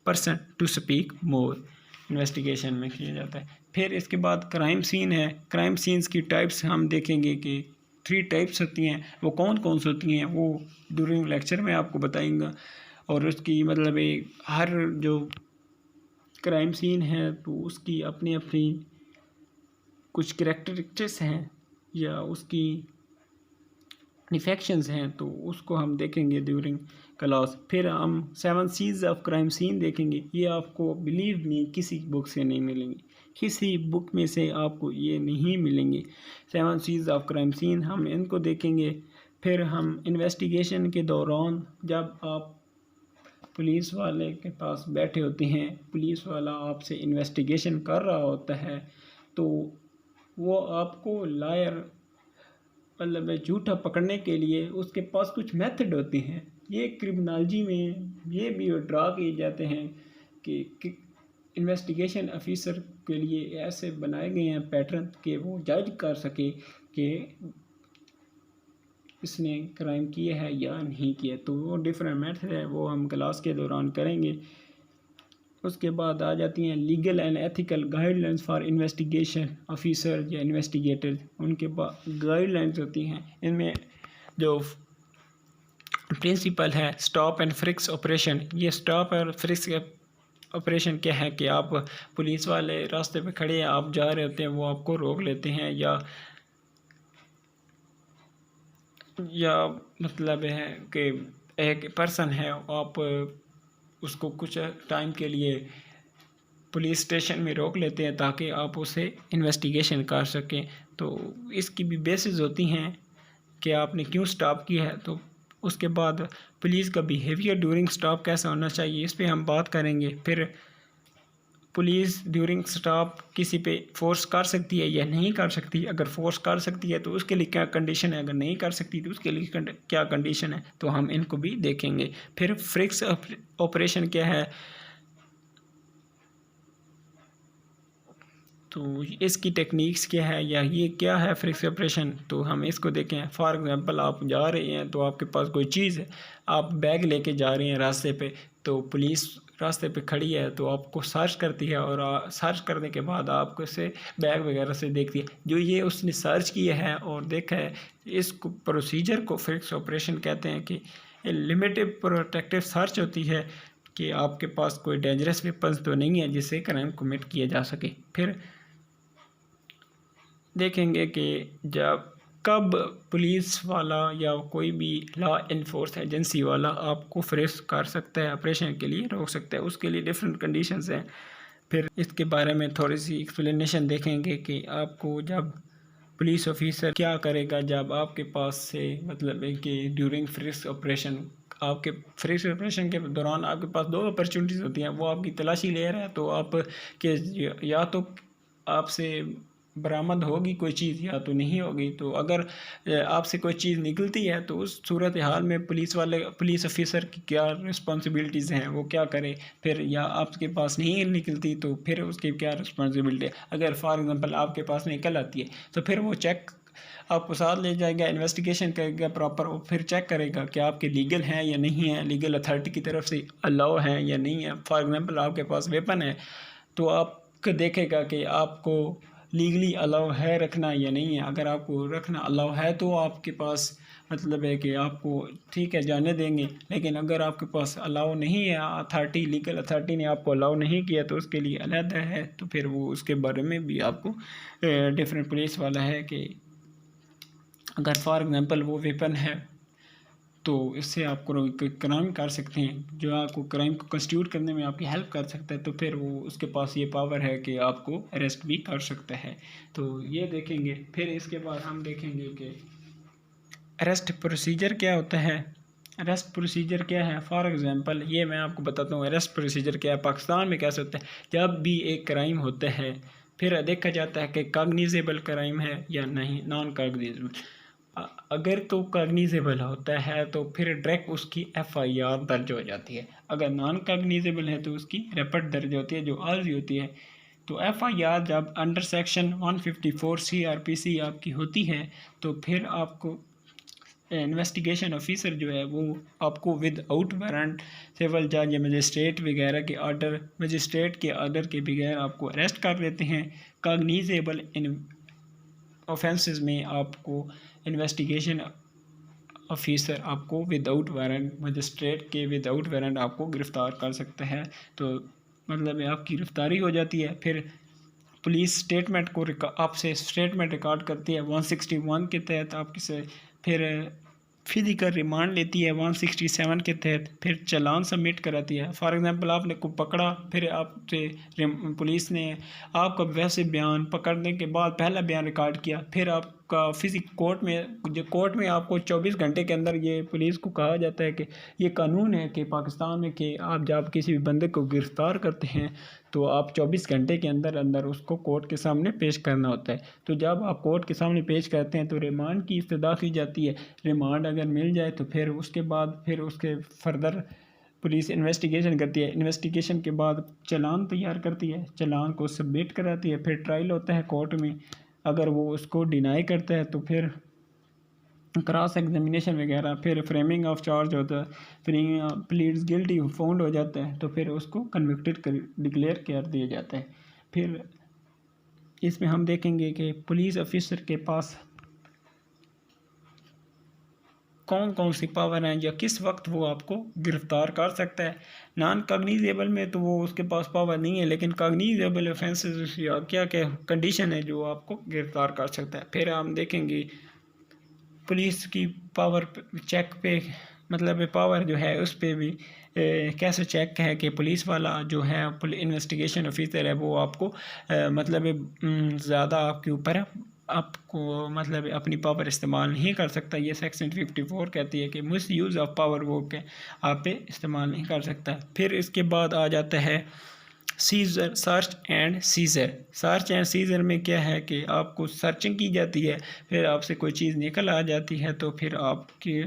person to speak more, investigation में किया जाता है। फिर इसके बाद क्राइम सीन है। क्राइम सीन्स की टाइप्स हम देखेंगे कि 3 टाइप्स होती हैं, वो कौन कौन सी होती हैं वो ड्यूरिंग लेक्चर में आपको बताएंगा। और उसकी मतलब हर जो क्राइम सीन है तो उसकी अपनी अपनी कुछ कैरेक्टरिस्टिक्स हैं या उसकी इन्फेक्शंस हैं, तो उसको हम देखेंगे ड्यूरिंग क्लास। फिर हम 7 सीज ऑफ क्राइम सीन देखेंगे। ये आपको बिलीव मी किसी बुक से नहीं मिलेंगे, किसी बुक में से आपको ये नहीं मिलेंगे। 7 सीज ऑफ क्राइम सीन हम इनको देखेंगे। फिर हम इन्वेस्टिगेशन के दौरान जब आप पुलिस वाले के पास बैठे होते हैं, पुलिस वाला आपसे इन्वेस्टिगेशन कर रहा होता है, तो वो आपको लायर मतलब झूठा पकड़ने के लिए उसके पास कुछ मेथड होते हैं। ये क्रिमिनोलॉजी में ये भी ड्रा किए जाते हैं कि इन्वेस्टिगेशन ऑफिसर के लिए ऐसे बनाए गए हैं पैटर्न कि वो जज कर सके कि इसने क्राइम किया है या नहीं किया। तो वो डिफरेंट मेथड है, वो हम क्लास के दौरान करेंगे। उसके बाद आ जाती हैं legal and ethical guidelines for investigation officer या इन्वेस्टिगेटर। उनके बाद गाइडलाइंस होती हैं, इनमें जो प्रिंसिपल है स्टॉप एंड फ्रिक्स ऑपरेशन। ये स्टॉप और फ्रिक्स ऑपरेशन क्या है कि आप पुलिस वाले रास्ते पे खड़े हैं, आप जा रहे होते हैं, वो आपको रोक लेते हैं, या मतलब है कि एक पर्सन है, आप उसको कुछ टाइम के लिए पुलिस स्टेशन में रोक लेते हैं ताकि आप उसे इन्वेस्टिगेशन कर सकें। तो इसकी भी बेसिस होती हैं कि आपने क्यों स्टॉप किया है। तो उसके बाद पुलिस का बिहेवियर ड्यूरिंग स्टॉप कैसा होना चाहिए, इस पे हम बात करेंगे। फिर पुलिस ड्यूरिंग स्टॉप किसी पे फोर्स कर सकती है या नहीं कर सकती, अगर फोर्स कर सकती है तो उसके लिए क्या कंडीशन है, अगर नहीं कर सकती तो उसके लिए क्या कंडीशन है, तो हम इनको भी देखेंगे। फिर फ्रिक्स ऑपरेशन क्या है, तो इसकी टेक्निक्स क्या है या ये क्या है फ्रिक्स ऑपरेशन, तो हम इसको देखें। फॉर एग्जांपल आप जा रहे हैं तो आपके पास कोई चीज़ है, आप बैग लेके जा रहे हैं रास्ते पे, तो पुलिस रास्ते पे खड़ी है तो आपको सर्च करती है, और सर्च करने के बाद आपको से बैग वगैरह से देखती है। जो ये उसने सर्च किया है और देखा है, इस प्रोसीजर को फ्रिक्स ऑपरेशन कहते हैं कि लिमिटेड प्रोटेक्टिव सर्च होती है कि आपके पास कोई डेंजरस वेपन्स तो नहीं है जिससे क्राइम कमिट किया जा सके। फिर देखेंगे कि जब कब पुलिस वाला या कोई भी लॉ इन्फोर्स एजेंसी वाला आपको फ्रेश कर सकता है, ऑपरेशन के लिए रोक सकता है, उसके लिए डिफरेंट कंडीशंस हैं। फिर इसके बारे में थोड़ी सी एक्सप्लेनेशन देखेंगे कि आपको जब पुलिस ऑफिसर क्या करेगा जब आपके पास से मतलब है कि ड्यूरिंग फ्रिक्स ऑपरेशन, आपके फ्रिक्स ऑपरेशन के दौरान आपके पास 2 अपॉर्चुनिटीज़ होती हैं। वो आपकी तलाशी ले रहा है तो आप के या तो आपसे बरामद होगी कोई चीज़ या तो नहीं होगी। तो अगर आपसे कोई चीज़ निकलती है तो उस सूरत हाल में पुलिस ऑफिसर की क्या रिस्पॉन्सिबिलिटीज़ हैं, वो क्या करे। फिर या आपके पास नहीं निकलती तो फिर उसकी क्या रिस्पॉन्सिबिलिटी है। अगर फॉर एग्जांपल आपके पास निकल आती है तो फिर वो चेक आपको साथ ले जाएगा, इन्वेस्टिगेशन करेगा प्रॉपर, और फिर चेक करेगा कि आपके लीगल हैं या नहीं है, लीगल अथॉरिटी की तरफ से अलाउ हैं या नहीं है। फॉर एग्जांपल आपके पास वेपन है तो आपको देखेगा कि आपको लीगली अलाउ है रखना या नहीं है। अगर आपको रखना अलाउ है तो आपके पास मतलब है कि आपको ठीक है जाने देंगे, लेकिन अगर आपके पास अलाउ नहीं है, अथॉरिटी लीगल अथॉरिटी ने आपको अलाउ नहीं किया तो उसके लिए अलग है। तो फिर वो उसके बारे में भी आपको डिफरेंट पुलिस वाला है कि अगर फॉर एग्जांपल वो वेपन है तो इससे आप क्राइम कर सकते हैं, जो आपको क्राइम को कंस्टिट्यूट करने में आपकी हेल्प कर सकता है, तो फिर वो उसके पास ये पावर है कि आपको अरेस्ट भी कर सकता है। तो ये देखेंगे। फिर इसके बाद हम देखेंगे कि अरेस्ट प्रोसीजर क्या होता है। अरेस्ट प्रोसीजर क्या है, फॉर एग्जांपल ये मैं आपको बताता हूँ अरेस्ट प्रोसीजर क्या है, पाकिस्तान में कैसे होता है। जब भी एक क्राइम होता है, फिर देखा जाता है कि कॉग्निजेबल क्राइम है या नहीं, नॉन कॉग्निजेबल। अगर तो कॉग्निजेबल होता है तो फिर डायरेक्ट उसकी FIR दर्ज हो जाती है। अगर नॉन कॉग्निजेबल है तो उसकी रिपोर्ट दर्ज होती है जो आर्जी होती है। तो FIR जब अंडर सेक्शन 154 CRPC आपकी होती है तो फिर आपको इन्वेस्टिगेशन ऑफिसर जो है वो आपको विद आउट वारंट सिविल जज या मजिस्ट्रेट वगैरह के ऑर्डर, मजिस्ट्रेट के ऑर्डर के बगैर आपको अरेस्ट कर लेते हैं। कॉग्निजेबल इन ऑफेंसेस में आपको इन्वेस्टिगेशन ऑफिसर आपको विदाउट वारंट, मजिस्ट्रेट के विदाउट वारंट आपको गिरफ़्तार कर सकता है। तो मतलब आपकी गिरफ़्तारी हो जाती है। फिर पुलिस स्टेटमेंट को आपसे स्टेटमेंट रिकॉर्ड करती है 161 के तहत आपके से। फिर फिजिकल रिमांड लेती है 167 के तहत। फिर चालान सबमिट कराती है। फॉर एग्जांपल आपने को पकड़ा, फिर आपसे पुलिस ने आपका वैसे बयान पकड़ने के बाद पहला बयान रिकॉर्ड किया, फिर आपका कोर्ट में आपको 24 घंटे के अंदर, ये पुलिस को कहा जाता है कि ये कानून है कि पाकिस्तान में कि आप जब किसी भी बंदे को गिरफ़्तार करते हैं तो आप 24 घंटे के अंदर अंदर उसको कोर्ट के सामने पेश करना होता है। तो जब आप कोर्ट के सामने पेश करते हैं तो रिमांड की इब्तिदा की जाती है। रिमांड अगर मिल जाए तो फिर उसके बाद फिर उसके फर्दर पुलिस इन्वेस्टिगेशन करती है। इन्वेस्टिगेशन के बाद चालान तैयार करती है, चालान को सबमिट कराती है। फिर ट्रायल होता है कोर्ट में। अगर वो उसको डिनाई करता है तो फिर क्रॉस एग्जामिनेशन वगैरह, फिर फ्रेमिंग ऑफ चार्ज होता है, फिर प्लीड्स गिल्टी फाउंड हो जाता है तो फिर उसको कन्विक्टेड डिक्लेयर कर दिया जाता है। फिर इसमें हम देखेंगे कि पुलिस ऑफिसर के पास कौन कौन सी पावर हैं या किस वक्त वो आपको गिरफ़्तार कर सकता है। नॉन कॉग्निजेबल में तो वो उसके पास पावर नहीं है, लेकिन कॉग्निजेबल ऑफेंसेस या क्या क्या कंडीशन है जो आपको गिरफ़्तार कर सकता है। फिर हम देखेंगे पुलिस की पावर चेक पे, मतलब पावर जो है उस पर भी कैसे चेक है कि पुलिस वाला जो है इन्वेस्टिगेशन ऑफिसर है वो आपको मतलब ज़्यादा आपके ऊपर आपको मतलब अपनी पावर इस्तेमाल नहीं कर सकता। ये सेक्शन 54 कहती है कि मिस यूज़ ऑफ पावर वो के आप पे इस्तेमाल नहीं कर सकता। फिर इसके बाद आ जाता है seizure, search and seizure. Search and seizure में क्या है कि आपको सर्चिंग की जाती है, फिर आपसे कोई चीज़ निकल आ जाती है तो फिर आपके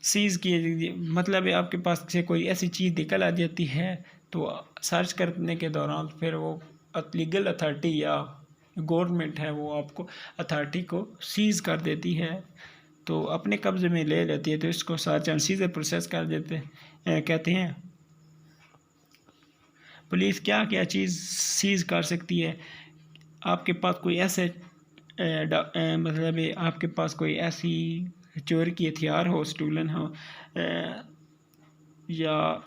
सीज़ की, मतलब आपके पास से कोई ऐसी चीज़ निकल आ जाती है तो सर्च करने के दौरान फिर वो लीगल अथॉरिटी या गवर्नमेंट है वो आपको अथॉरिटी को सीज़ कर देती है, तो अपने कब्ज़े में ले लेती है। तो इसको सर्च एंड सीजर प्रोसेस कर देते कहते हैं। पुलिस क्या क्या चीज़ सीज़ कर सकती है। आपके पास कोई ऐसे मतलब आपके पास कोई ऐसी चोरी की हथियार हो, स्टूलन हो या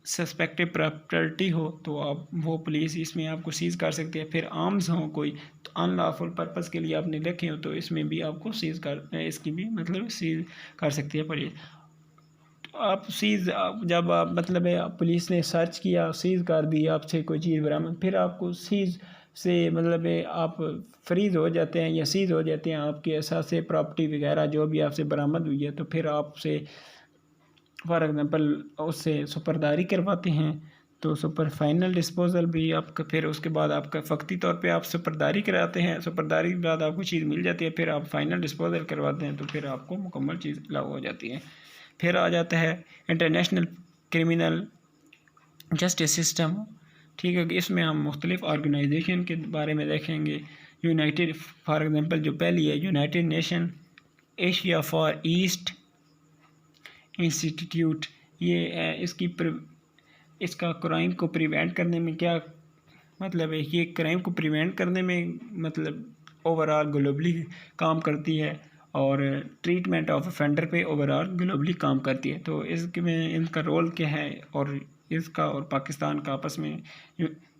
सस्पेक्टेड प्रॉपर्टी हो तो आप वो पुलिस इसमें आपको सीज़ कर सकती है। फिर आर्म्स हो कोई तो अनलॉफुल पर्पस के लिए आपने रखे हो तो इसमें भी आपको सीज़ कर इसकी भी मतलब सीज़ कर सकती है पुलिस। आप सीज़ जब आप मतलब पुलिस ने सर्च किया, सीज़ कर दी आपसे कोई चीज़ बरामद, फिर आपको सीज़ से मतलब आप फ्रीज़ हो जाते हैं या सीज़ हो जाते हैं आपके असासे प्रॉपर्टी वगैरह जो भी आपसे बरामद हुई है। तो फिर आपसे फॉर एग्ज़ाम्पल उससे सुपरदारी करवाते हैं। तो सुपर फाइनल डिस्पोजल भी आपका, फिर उसके बाद आपका फ़क्ती तौर पे आप सुपरदारी कराते हैं, सुपरदारी के बाद आपको चीज़ मिल जाती है, फिर आप फाइनल डिस्पोजल करवाते हैं तो फिर आपको मुकम्मल चीज़ लागू हो जाती है। फिर आ जाता है इंटरनेशनल क्रिमिनल जस्टिस सिस्टम, ठीक है। इसमें हम मुख्तलिफ़ ऑर्गेनाइजेशन के बारे में देखेंगे। यूनाइटेड फॉर एग्ज़ाम्पल जो पहली है United nation Asia for east institute, ये इसका क्राइम को प्रिवेंट करने में क्या मतलब है, ये क्राइम को प्रिवेंट करने में मतलब ओवरऑल ग्लोबली काम करती है और ट्रीटमेंट ऑफ ऑफेंडर पे ओवरऑल ग्लोबली काम करती है। तो इसमें इनका रोल क्या है और इसका और पाकिस्तान का आपस में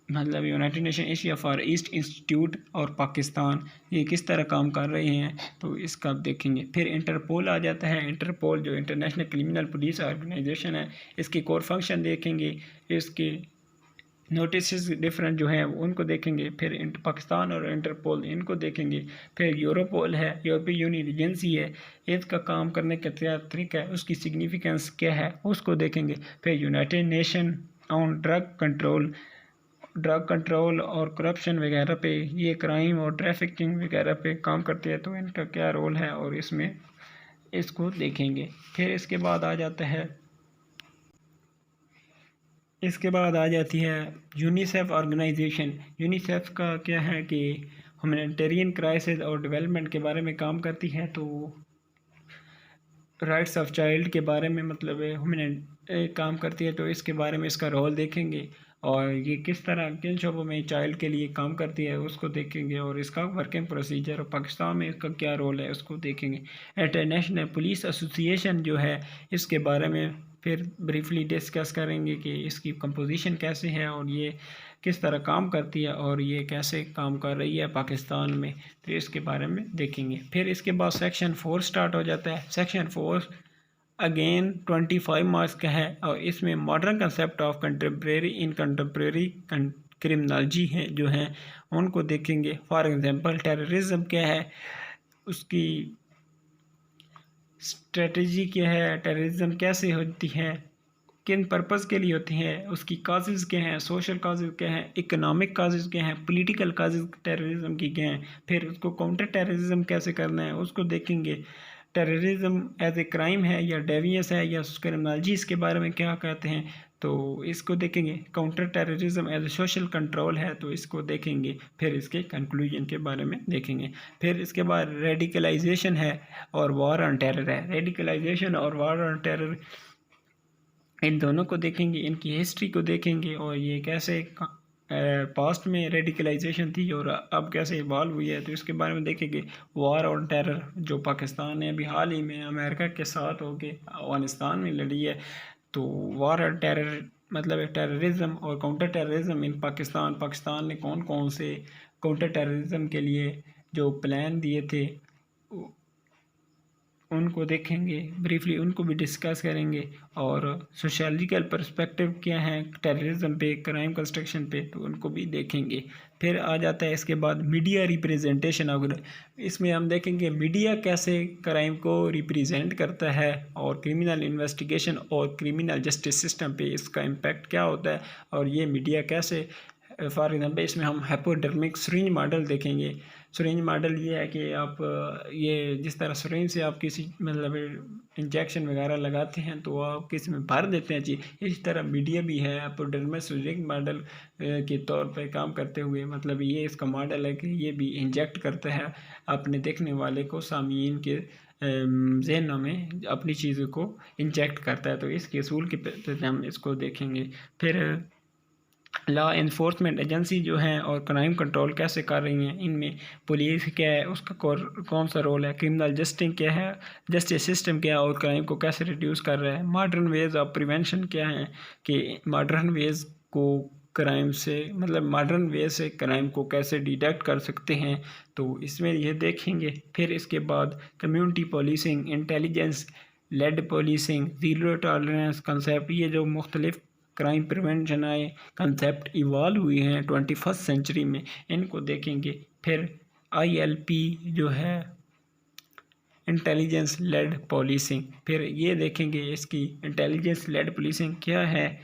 मतलब United nation Asia for east institute और पाकिस्तान ये किस तरह काम कर रहे हैं तो इसका आप देखेंगे। फिर इंटरपोल आ जाता है। इंटरपोल जो इंटरनेशनल क्रिमिनल पुलिस ऑर्गेनाइजेशन है, इसके कोर फंक्शन देखेंगे, इसके नोटिस डिफरेंट जो हैं उनको देखेंगे। फिर पाकिस्तान और इंटरपोल इनको देखेंगे। फिर यूरोपोल है, यूरोपीय यूनियन एजेंसी है, इसका काम करने का क्या तरीका है, उसकी सिग्निफिकेंस क्या है उसको देखेंगे। फिर United nation on drug control और करप्शन वगैरह पे, ये क्राइम और ट्रैफिकिंग वगैरह पे काम करती है, तो इनका क्या रोल है और इसमें इसको देखेंगे। फिर इसके बाद आ जाती है यूनिसेफ ऑर्गेनाइजेशन। यूनिसेफ का क्या है कि ह्यूमैनिटेरियन क्राइसिस और डेवलपमेंट के बारे में काम करती है, तो राइट्स ऑफ चाइल्ड के बारे में मतलब काम करती है, तो इसके बारे में इसका रोल देखेंगे और ये किस तरह किन शोबों में चाइल्ड के लिए काम करती है उसको देखेंगे और इसका वर्किंग प्रोसीजर और पाकिस्तान में इसका क्या रोल है उसको देखेंगे। इंटरनेशनल पुलिस एसोसिएशन जो है इसके बारे में फिर ब्रीफली डिस्कस करेंगे कि इसकी कंपोजिशन कैसे है और ये किस तरह काम करती है और ये कैसे काम कर रही है पाकिस्तान में, तो इसके बारे में देखेंगे। फिर इसके बाद सेक्शन 4 स्टार्ट हो जाता है। सेक्शन 4 अगेन 25 मार्क्स का है और इसमें modern concept of contemporary criminology है जो हैं उनको देखेंगे। फॉर एग्जांपल टेररिज्म क्या है, उसकी स्ट्रेटजी क्या है, टेररिज्म कैसे होती है, किन पर्पज़ के लिए होती है, उसकी काजेज़ क्या हैं, सोशल काजेज़ क्या हैं, इकोनॉमिक काजेज़ क्या हैं, पॉलिटिकल काजेज़ टेररिज्म की क्या हैं, फिर उसको काउंटर टेररिज्म कैसे करना है उसको देखेंगे। टेररिज्म एज ए क्राइम है या डेवियस है या क्रिमिनोलॉजी, इसके बारे में क्या कहते हैं तो इसको देखेंगे। Counter terrorism as a social control है तो इसको देखेंगे। फिर इसके कंक्लूजन के बारे में देखेंगे। फिर इसके बाद रेडिकलाइजेशन है और वॉर ऑन टेरर है। रेडिकलाइजेशन और वॉर ऑन टेरर इन दोनों को देखेंगे, इनकी हिस्ट्री को देखेंगे और ये कैसे पास्ट में रेडिकलाइजेशन थी और अब कैसे इवॉल्व हुई है तो इसके बारे में देखेंगे। वार ऑन टेरर जो पाकिस्तान ने अभी हाल ही में अमेरिका के साथ होके अफगानिस्तान में लड़ी है, तो वार ऑन टेरर मतलब टेररिज्म और काउंटर टेररिज्म इन पाकिस्तान ने कौन कौन से काउंटर टेररिज्म के लिए जो प्लान दिए थे उनको देखेंगे, ब्रीफली उनको भी डिस्कस करेंगे। और सोशलिकल पर्सपेक्टिव क्या है टेररिज्म पे, क्राइम कंस्ट्रक्शन पे, तो उनको भी देखेंगे। फिर आ जाता है इसके बाद मीडिया रिप्रेजेंटेशन। अगर इसमें हम देखेंगे मीडिया कैसे क्राइम को रिप्रेजेंट करता है और क्रिमिनल इन्वेस्टिगेशन और क्रिमिनल जस्टिस सिस्टम पे इसका इम्पैक्ट क्या होता है और ये मीडिया कैसे, फॉर एग्जाम्पल इसमें हम हाइपोडर्मिक सिरिंज मॉडल देखेंगे। सिरिंज मॉडल ये है कि आप ये जिस तरह सिरिंज से आप किसी मतलब इंजेक्शन वगैरह लगाते हैं तो आप किसी में भर देते हैं जी, इस तरह मीडिया भी है हाइपोडर्मिक सिरिंज मॉडल के तौर पे काम करते हुए, मतलब ये इसका मॉडल है कि ये भी इंजेक्ट करता है अपने देखने वाले को, सामीन के जहनों में अपनी चीज़ों को इंजेक्ट करता है, तो इसके असूल के हम इसको देखेंगे। फिर लॉ इन्फोर्समेंट एजेंसी जो हैं और क्राइम कंट्रोल कैसे कर रही हैं, इनमें पुलिस क्या है, उसका कौन सा रोल है, क्रिमिनल जस्टिस क्या है, जस्टिस सिस्टम क्या है और क्राइम को कैसे रिड्यूस कर रहा है, मॉडर्न वेज ऑफ प्रिवेंशन क्या है कि मॉडर्न वेज को क्राइम से मतलब मॉडर्न वे से क्राइम को कैसे डिटेक्ट कर सकते हैं, तो इसमें ये देखेंगे। फिर इसके बाद community policing, intelligence led policing, zero tolerance concept, ये जो मुख्तलिफ क्राइम प्रिवेंशन आए कंसेप्ट इवॉल्व हुए हैं 21st सेंचुरी में, इनको देखेंगे। फिर ILP जो है इंटेलिजेंस लेड पुलिसिंग, फिर ये देखेंगे इसकी इंटेलिजेंस लेड पुलिसिंग क्या है,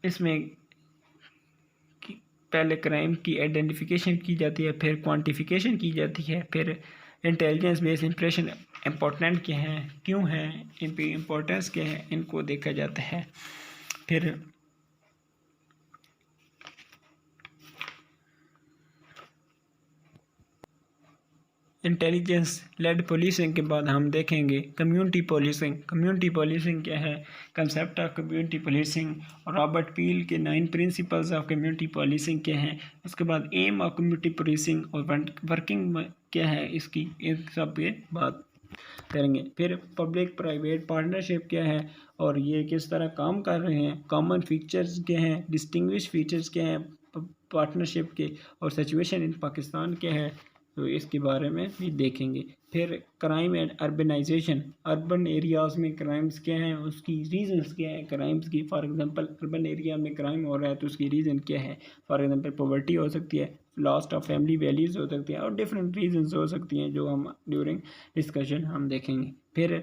इसमें पहले क्राइम की आइडेंटिफिकेशन की जाती है, फिर क्वांटिफिकेशन की जाती है, फिर इंटेलिजेंस बेस्ड इंप्रेशन इम्पोर्टेंट क्या हैं, क्यों हैं, इन पे इम्पोर्टेंस क्या है, इनको देखा जाता है। फिर इंटेलिजेंस लेड पुलिसिंग के बाद हम देखेंगे कम्युनिटी पुलिसिंग। कम्युनिटी पुलिसिंग क्या है, concept of community policing, Robert पील के 9 प्रिंसिपल्स ऑफ कम्युनिटी पुलिसिंग क्या हैं, उसके बाद एम ऑफ कम्युनिटी पुलिसिंग और वर्किंग क्या है इसकी, इन सब पे बात करेंगे। फिर पब्लिक प्राइवेट पार्टनरशिप क्या है और ये किस तरह काम कर रहे हैं, कॉमन फीचर्स क्या हैं, डिस्टिंग्विश फीचर्स क्या हैं पार्टनरशिप के, और सिचुएशन इन पाकिस्तान क्या है, तो इसके बारे में भी देखेंगे। फिर crime and urbanisation, urban areas में क्राइम्स क्या हैं, उसकी रीजंस क्या है क्राइम्स की, फॉर एग्जांपल अर्बन एरिया में क्राइम हो रहा है तो उसकी रीज़न क्या है, फॉर एग्जांपल पॉवर्टी हो सकती है, लॉस्ट ऑफ फैमिली वैल्यूज़ हो सकती है और डिफरेंट रीजंस हो सकती हैं जो हम ड्यूरिंग डिस्कशन हम देखेंगे। फिर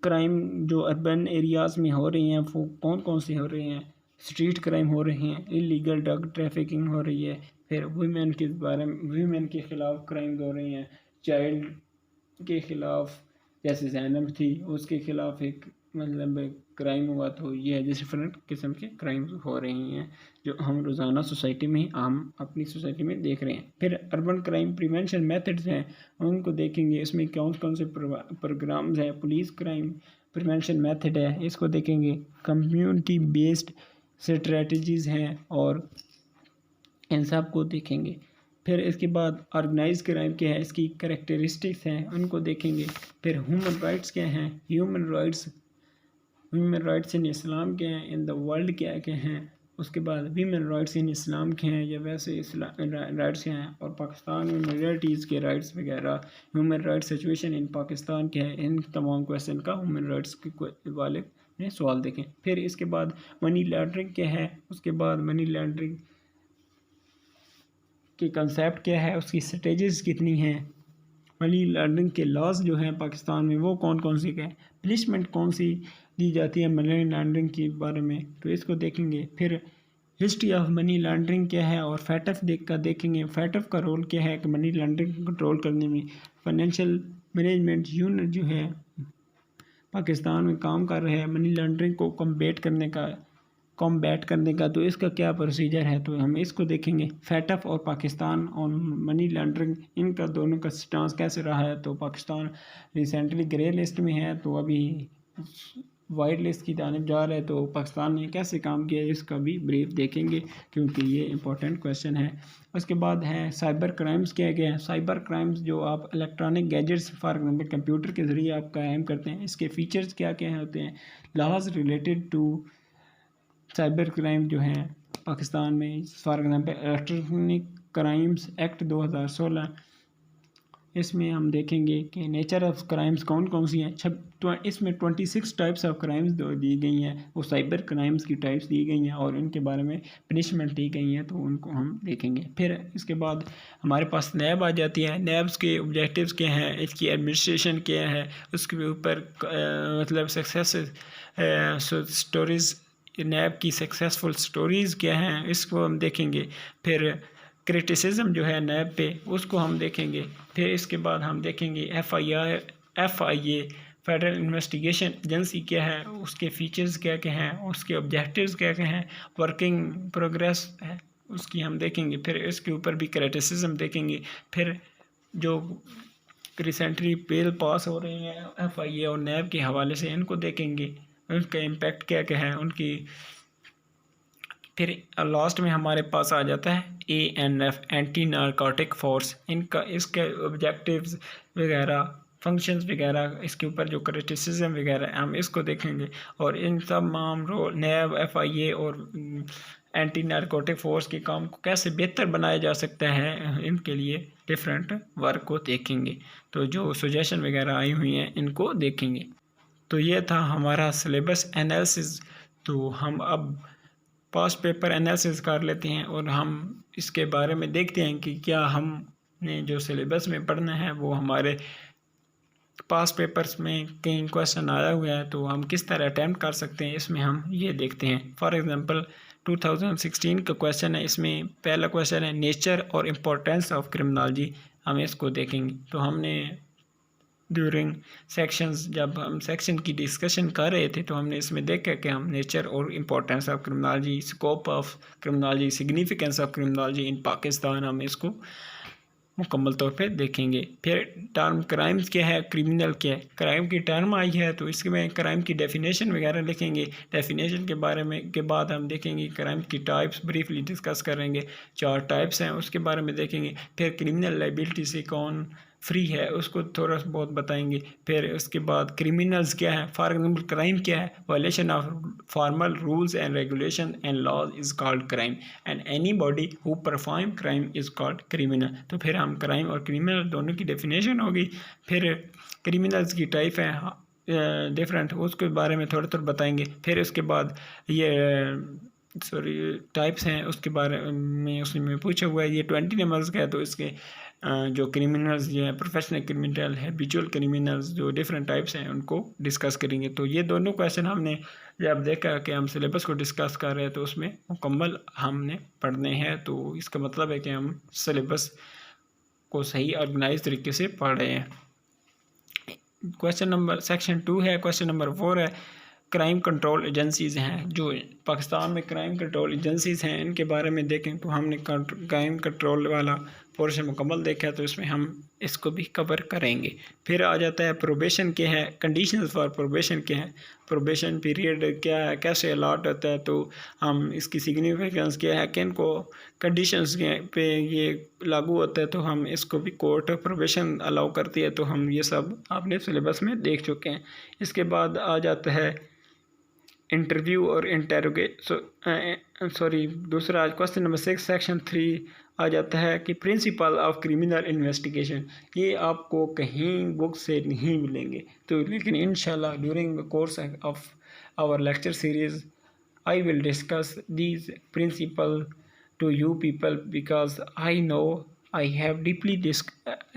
क्राइम जो अर्बन एरियाज़ में हो रही हैं वो कौन कौन सी हो रही हैं। स्ट्रीट क्राइम हो रही हैं, इलीगल ड्रग ट्रैफिकिंग हो रही है, फिर वुमेन के बारे में वुमेन के ख़िलाफ़ क्राइम्स हो रही हैं, चाइल्ड के ख़िलाफ़ जैसे ज़ैनब थी उसके ख़िलाफ़ एक मतलब क्राइम हुआ। तो ये है डिफरेंट किस्म के क्राइम्स हो रही हैं जो हम रोज़ाना सोसाइटी में आम अपनी सोसाइटी में देख रहे हैं। फिर अर्बन क्राइम प्रिवेंशन मेथड्स हैं उनको देखेंगे, इसमें कौन कौन से प्रोग्राम्स हैं। पुलिस क्राइम प्रिवेंशन मेथड है, इसको देखेंगे। कम्युनिटी बेस्ड स्ट्रेटजीज़ हैं और इन सब को देखेंगे। फिर इसके बाद ऑर्गेनाइज क्राइम क्या है, इसकी करेक्टरिस्टिक्स हैं उनको देखेंगे। फिर ह्यूमन राइट्स क्या हैं, ह्यूमन राइट्स इन इस्लाम क्या हैं, इन द वर्ल्ड क्या क्या हैं। उसके बाद ह्यूमन राइट्स इन इस्लाम के हैं या वैसे राइट्स क्या हैं, और पाकिस्तान में माइनॉरिटीज़ के राइट्स वगैरह, human rights situation in Pakistan क्या है। इन तमाम क्वेश्चन का ह्यूमन राइट्स के वाले में सवाल देखें। फिर इसके बाद मनी लॉन्ड्रिंग क्या है, उसके बाद मनी लॉन्ड्रिंग के कंसेप्ट क्या है, उसकी स्ट्रेटजीज कितनी हैं, मनी लॉन्ड्रिंग के लॉज जो हैं पाकिस्तान में वो कौन कौन सी हैं, पनिशमेंट कौन सी दी जाती है मनी लॉन्ड्रिंग के बारे में, तो इसको देखेंगे। फिर हिस्ट्री ऑफ मनी लॉन्ड्रिंग क्या है और फैटफ देखेंगे। फैटफ का रोल क्या है कि मनी लॉन्ड्रिंग को कंट्रोल करने में। फाइनेंशियल मैनेजमेंट यूनिट जो है पाकिस्तान में काम कर रहे हैं मनी लॉन्ड्रिंग को कॉम्बैट करने का, तो इसका क्या प्रोसीजर है, तो हम इसको देखेंगे। फैटफ और पाकिस्तान और मनी लॉन्ड्रिंग इनका दोनों का स्टांस कैसे रहा है। तो पाकिस्तान रिसेंटली ग्रे लिस्ट में है, तो अभी वाइट लिस्ट की जानिब जा रहा है। तो पाकिस्तान ने कैसे काम किया इसका भी ब्रीफ देखेंगे क्योंकि ये इंपॉर्टेंट क्वेश्चन है। उसके बाद है साइबर क्राइम्स क्या क्या है। साइबर क्राइम्स जो आप electronic gadgets for example computer के ज़रिए आप कायम करते हैं, इसके फीचर्स क्या क्या होते हैं। Laws related to cyber crime जो हैं पाकिस्तान में, for example electronic crimes act 2016, इसमें हम देखेंगे कि नेचर ऑफ क्राइम्स कौन कौन सी हैं। इसमें 26 टाइप्स ऑफ क्राइम्स दी गई हैं, वो साइबर क्राइम्स की टाइप्स दी गई हैं और इनके बारे में पनिशमेंट दी गई हैं, तो उनको हम देखेंगे। फिर इसके बाद हमारे पास नैब आ जाती है। नैब्स के ऑब्जेक्टिव्स क्या हैं, इसकी एडमिनिस्ट्रेशन क्या है, उसके ऊपर मतलब सक्सेस स्टोरीज़, नैब की सक्सेसफुल स्टोरीज़ क्या हैं, इसको हम देखेंगे। फिर क्रिटिसिज्म जो है नैब पे उसको हम देखेंगे। फिर इसके बाद हम देखेंगे FIA फेडरल इन्वेस्टिगेशन एजेंसी क्या है, उसके फीचर्स क्या क्या हैं, उसके ऑब्जेक्टिव्स क्या क्या हैं, वर्किंग प्रोग्रेस है उसकी हम देखेंगे। फिर इसके ऊपर भी क्रिटिसिज्म देखेंगे। फिर जो रिसेंटली बिल पास हो रही हैं FIA और नैब के हवाले से इनको देखेंगे, उनका इम्पेक्ट क्या क्या है उनकी। फिर लास्ट में हमारे पास आ जाता है ANF एंटी नारकोटिक फोर्स, इनका इसके ऑब्जेक्टिव्स वगैरह, फंक्शंस वगैरह, इसके ऊपर जो क्रिटिसिज्म वगैरह हम इसको देखेंगे। और इन तमाम रोल नैब FIA और एंटी नारकोटिक फोर्स के काम को कैसे बेहतर बनाया जा सकता है, इनके लिए डिफरेंट वर्क को देखेंगे। तो जो सजेशन वगैरह आई हुई हैं इनको देखेंगे। तो ये था हमारा सिलेबस एनालिसिस। तो हम अब पास्ट पेपर एनालिसिस कर लेते हैं और हम इसके बारे में देखते हैं कि क्या हमने जो सिलेबस में पढ़ना है वो हमारे पास्ट पेपर्स में कई क्वेश्चन आया हुआ है तो हम किस तरह अटैम्प्ट कर सकते हैं, इसमें हम ये देखते हैं। फॉर एग्जांपल 2016 का क्वेश्चन है, इसमें पहला क्वेश्चन है नेचर और इम्पोर्टेंस ऑफ क्रिमिनोलॉजी, हम इसको देखेंगे। तो हमने ड्यूरिंग सेक्शंस जब हम सेक्शन की डिस्कशन कर रहे थे तो हमने इसमें देखा कि हम नेचर और importance of criminology, scope of criminology, significance of criminology in Pakistan, हम इसको मुकम्मल तौर पे देखेंगे। फिर टर्म क्राइम्स क्या है, क्रिमिनल क्या है, क्राइम की टर्म आई है तो इसमें क्राइम की डेफिनेशन वगैरह लिखेंगे। डेफिनेशन के बारे में के बाद हम देखेंगे क्राइम की टाइप्स ब्रीफली डिस्कस करेंगे, 4 टाइप्स हैं उसके बारे में देखेंगे। फिर क्रिमिनल लाइबिलिटी से कौन फ्री है उसको थोड़ा बहुत बताएंगे। फिर उसके बाद क्रिमिनल्स क्या है, फॉर एग्जाम्पल क्राइम क्या है, violation of formal rules and regulation and laws is called crime and anybody who perform crime is called criminal. तो फिर हम क्राइम और क्रिमिनल दोनों की डेफिनेशन होगी। फिर क्रिमिनल्स की टाइप है डिफरेंट, उसके बारे में थोड़ा थोड़ा बताएंगे। फिर उसके बाद ये सॉरी टाइप्स हैं उसके बारे में उसमें पूछा हुआ है। ये 20 नंबर्स का है, तो इसके जो क्रिमिनल्स जो है, प्रोफेशनल क्रिमिनल है, हैबिचुअल क्रिमिनल्स, जो डिफरेंट टाइप्स हैं उनको डिस्कस करेंगे। तो ये दोनों क्वेश्चन हमने जब देखा कि हम सिलेबस को डिस्कस कर रहे हैं तो उसमें मुकम्मल हमने पढ़ने हैं। तो इसका मतलब है कि हम सिलेबस को सही ऑर्गेनाइज तरीके से पढ़ रहे हैं। क्वेश्चन नंबर सेक्शन 2 है। क्वेश्चन नंबर 4 है, क्राइम कंट्रोल एजेंसीज़ हैं। जो पाकिस्तान में क्राइम कंट्रोल एजेंसीज़ हैं इनके बारे में देखें तो हमने क्राइम कंट्रोल वाला पोर्शन मुकम्मल देखा है, तो इसमें हम इसको भी कवर करेंगे। फिर आ जाता है प्रोबेशन क्या है, कंडीशंस फॉर प्रोबेशन क्या है, प्रोबेशन पीरियड क्या है, कैसे अलॉट होता है, तो हम इसकी सिग्निफिकेंस क्या है, किन को कंडीशंस पे ये लागू होता है, तो हम इसको भी कोर्ट प्रोबेशन अलाउ करती है। तो हम ये सब आपने सिलेबस में देख चुके हैं। इसके बाद आ जाता है इंटरव्यू और दूसरा क्वेश्चन नंबर 6 सेक्शन 3 आ जाता है कि प्रिंसिपल ऑफ क्रिमिनल इन्वेस्टिगेशन। ये आपको कहीं बुक से नहीं मिलेंगे, तो लेकिन इंशाल्लाह during the course of our lecture series I will discuss these principle to you people, because I know I have deeply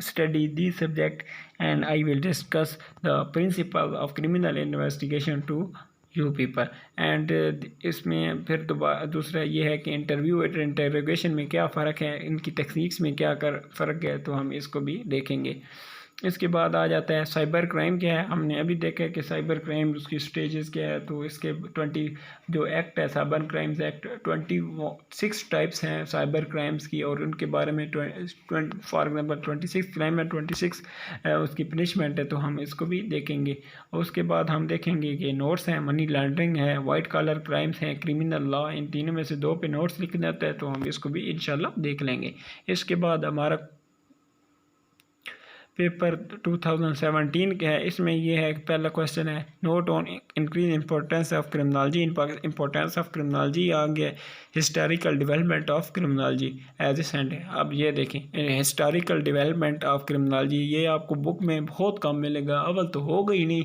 studied this subject, and I will discuss the principle of criminal investigation to you people. And इसमें फिर दूसरा ये है कि interview और interrogation में क्या फ़र्क है, इनकी टेक्निक्स में क्या फ़र्क है, तो हम इसको भी देखेंगे। इसके बाद आ जाता है साइबर क्राइम क्या है। हमने अभी देखा है कि साइबर क्राइम उसकी स्टेजेस क्या है, तो इसके 20 जो एक्ट है साइबर क्राइम्स एक्ट 26 टाइप्स हैं साइबर क्राइम्स की, और उनके बारे में फॉर एग्जांपल 26 क्राइम है, 26 उसकी पनिशमेंट है, तो हम इसको भी देखेंगे। और उसके बाद हम देखेंगे कि नोट्स हैं, मनी लॉन्ड्रिंग है, वाइट कॉलर क्राइम्स हैं, क्रिमिनल लॉ, इन तीनों में से 2 पे नोट्स लिखना होता है, तो हम इसको भी इंशाल्लाह देख लेंगे। इसके बाद हमारा पेपर 2017 का है। इसमें ये है, पहला क्वेश्चन है note on increase importance of criminology importance of criminology आ गया historical development of criminology as a science. अब ये देखें हिस्टोरिकल डेवलपमेंट ऑफ क्रिमिनोलॉजी, ये आपको बुक में बहुत कम मिलेगा, अव्वल तो हो गई नहीं,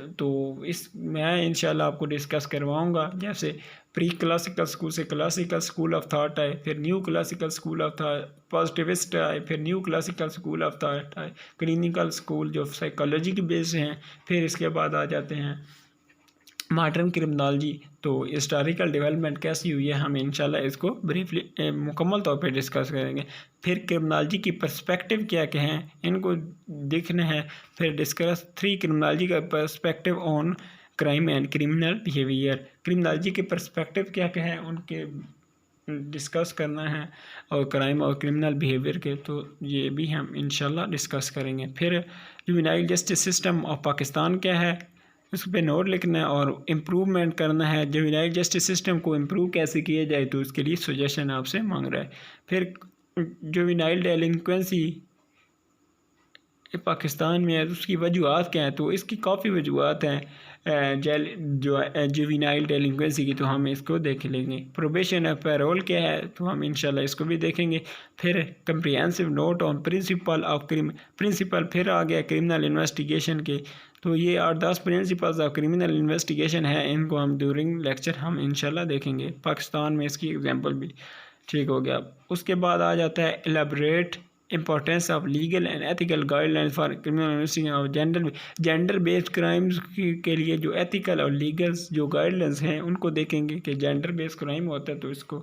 तो इस मैं इंशाल्लाह आपको डिस्कस करवाऊँगा। जैसे प्री क्लासिकल स्कूल से क्लासिकल स्कूल ऑफ थॉट आए, फिर new classical school of thought positivist आए, फिर new classical school of thought आए, क्लिनिकल स्कूल जो साइकोलॉजी के बेस हैं, फिर इसके बाद आ जाते हैं मॉडर्न क्रिमिनोलॉजी। तो हिस्टोरिकल डेवलपमेंट कैसी हुई है हम इंशाल्लाह इसको ब्रीफली मुकम्मल तौर पे डिस्कस करेंगे। फिर क्रिमिनोलॉजी की पर्सपेक्टिव क्या क्या हैं इनको देखना है। फिर डिस्कस 3 क्रिमिनोलॉजी का perspective on crime and criminal behaviour, criminology के पर्सपेक्टिव क्या क्या हैं उनके डिस्कस करना है, और क्राइम और क्रिमिनल बिहेवियर के, तो ये भी हम इंशाल्लाह डिस्कस करेंगे। फिर juvenile justice system of Pakistan क्या है, उस पर नोट लिखना है और इम्प्रूवमेंट करना है। जुवेनाइल जस्टिस सिस्टम को इम्प्रूव कैसे किया जाए, तो उसके लिए सजेशन आपसे मांग रहा है। फिर जुवेनाइल डेलिंक्वेंसी पाकिस्तान में है, उसकी वजूहत क्या है, तो इसकी काफ़ी वजूहत हैं जुवेनाइल डेलिंक्वेंसी की, तो हम इसको देख लेंगे। प्रोबेशन ऑफ पैरोल क्या है, तो हम इंशाल्लाह इसको भी देखेंगे। फिर comprehensive note on principle of principle, फिर आ गया क्रिमिनल इन्वेस्टिगेशन के, तो ये 8-10 प्रिंसिपल्स ऑफ क्रिमिनल इन्वेस्टिगेशन है, इनको हम ड्यूरिंग लेक्चर हम इंशाल्लाह देखेंगे। पाकिस्तान में इसकी एग्जांपल भी ठीक हो गया। उसके बाद आ जाता है elaborate importance of legal and ethical guidelines for criminal investigation और जेंडर बेस्ड क्राइम्स के लिए जो एथिकल और लीगल जो गाइडलाइंस हैं उनको देखेंगे कि जेंडर बेस्ड क्राइम होता है तो इसको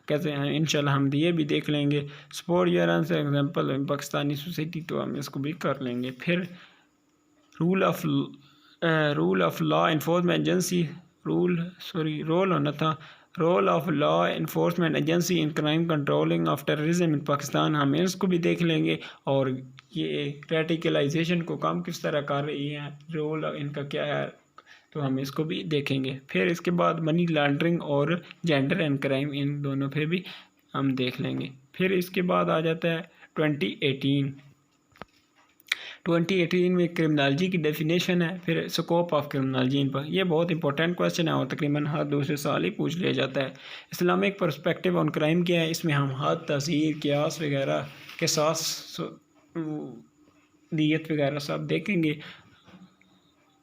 कैसे हैं, इंशाल्लाह हम ये भी देख लेंगे। स्पोर्ट यूरेंस एग्जांपल पाकिस्तानी सोसाइटी, तो हम इसको भी कर लेंगे। फिर rule of law enforcement agency role होना था, role of law enforcement agency in crime controlling of terrorism in Pakistan, हम इसको भी देख लेंगे। और ये रेडिकलाइजेशन को कम किस तरह कर रही है, रोल इनका क्या है, तो हम इसको भी देखेंगे। फिर इसके बाद मनी लॉन्ड्रिंग और जेंडर एंड क्राइम, इन दोनों पे भी हम देख लेंगे। फिर इसके बाद आ जाता है 2018 में क्रिमिनोलॉजी की डेफिनेशन है, फिर स्कोप ऑफ क्रिमिनोलॉजी इन पर, यह बहुत इंपॉर्टेंट क्वेश्चन है और तकरीबन हर दूसरे साल ही पूछ लिया जाता है। इस्लामिक पर्सपेक्टिव ऑन क्राइम क्या है, इसमें हम हद, तहसीर, क़ियास वगैरह के साथ दियत वगैरह सब देखेंगे।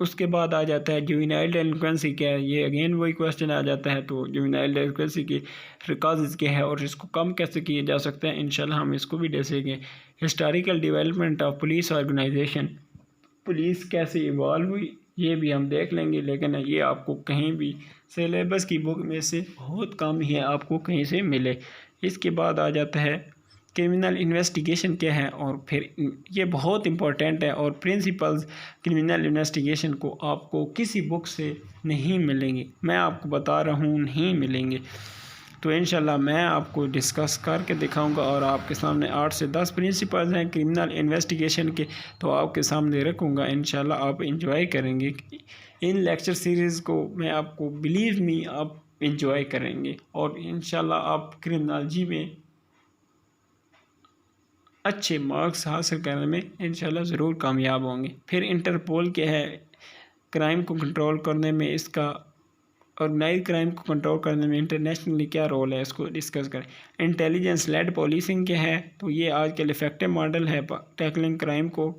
उसके बाद आ जाता है जुवेनाइल डेलिंक्वेंसी क्या है, ये अगेन वही क्वेश्चन आ जाता है। तो जुवेनाइल डेलिंक्वेंसी की काजेज़ क्या है और इसको कम कैसे किया जा सकता है, इंशाल्लाह हम इसको भी देखेंगे। Historical development of police organisation, police कैसे इवॉल्व हुई ये भी हम देख लेंगे, लेकिन ये आपको कहीं भी सिलेबस की बुक में से बहुत कम ही आपको कहीं से मिले। इसके बाद आ जाता है क्रिमिनल इन्वेस्टिगेशन क्या है, और फिर ये बहुत इंपॉर्टेंट है, और प्रिंसिपल्स क्रिमिनल इन्वेस्टिगेशन को आपको किसी बुक से नहीं मिलेंगे, मैं आपको बता रहा हूँ नहीं मिलेंगे। तो इंशाल्लाह मैं आपको डिस्कस करके दिखाऊंगा, और आपके सामने 8 से 10 प्रिंसिपल्स हैं क्रिमिनल इन्वेस्टिगेशन के, तो आपके सामने रखूंगा। इंशाल्लाह आप इंजॉय करेंगे इन लेक्चर सीरीज़ को, मैं आपको बिलीव मी आप इंजॉय करेंगे, और इंशाल्लाह आप क्रिमिनोलॉजी में अच्छे मार्क्स हासिल करने में इंशाल्लाह ज़रूर कामयाब होंगे। फिर इंटरपोल क्या है, क्राइम को कंट्रोल करने में इसका, और नई क्राइम को कंट्रोल करने में इंटरनेशनली क्या रोल है, इसको डिस्कस करें। इंटेलिजेंस लेड पोलिसिंग क्या है, तो ये आजकल इफेक्टिव मॉडल है टैकलिंग क्राइम को,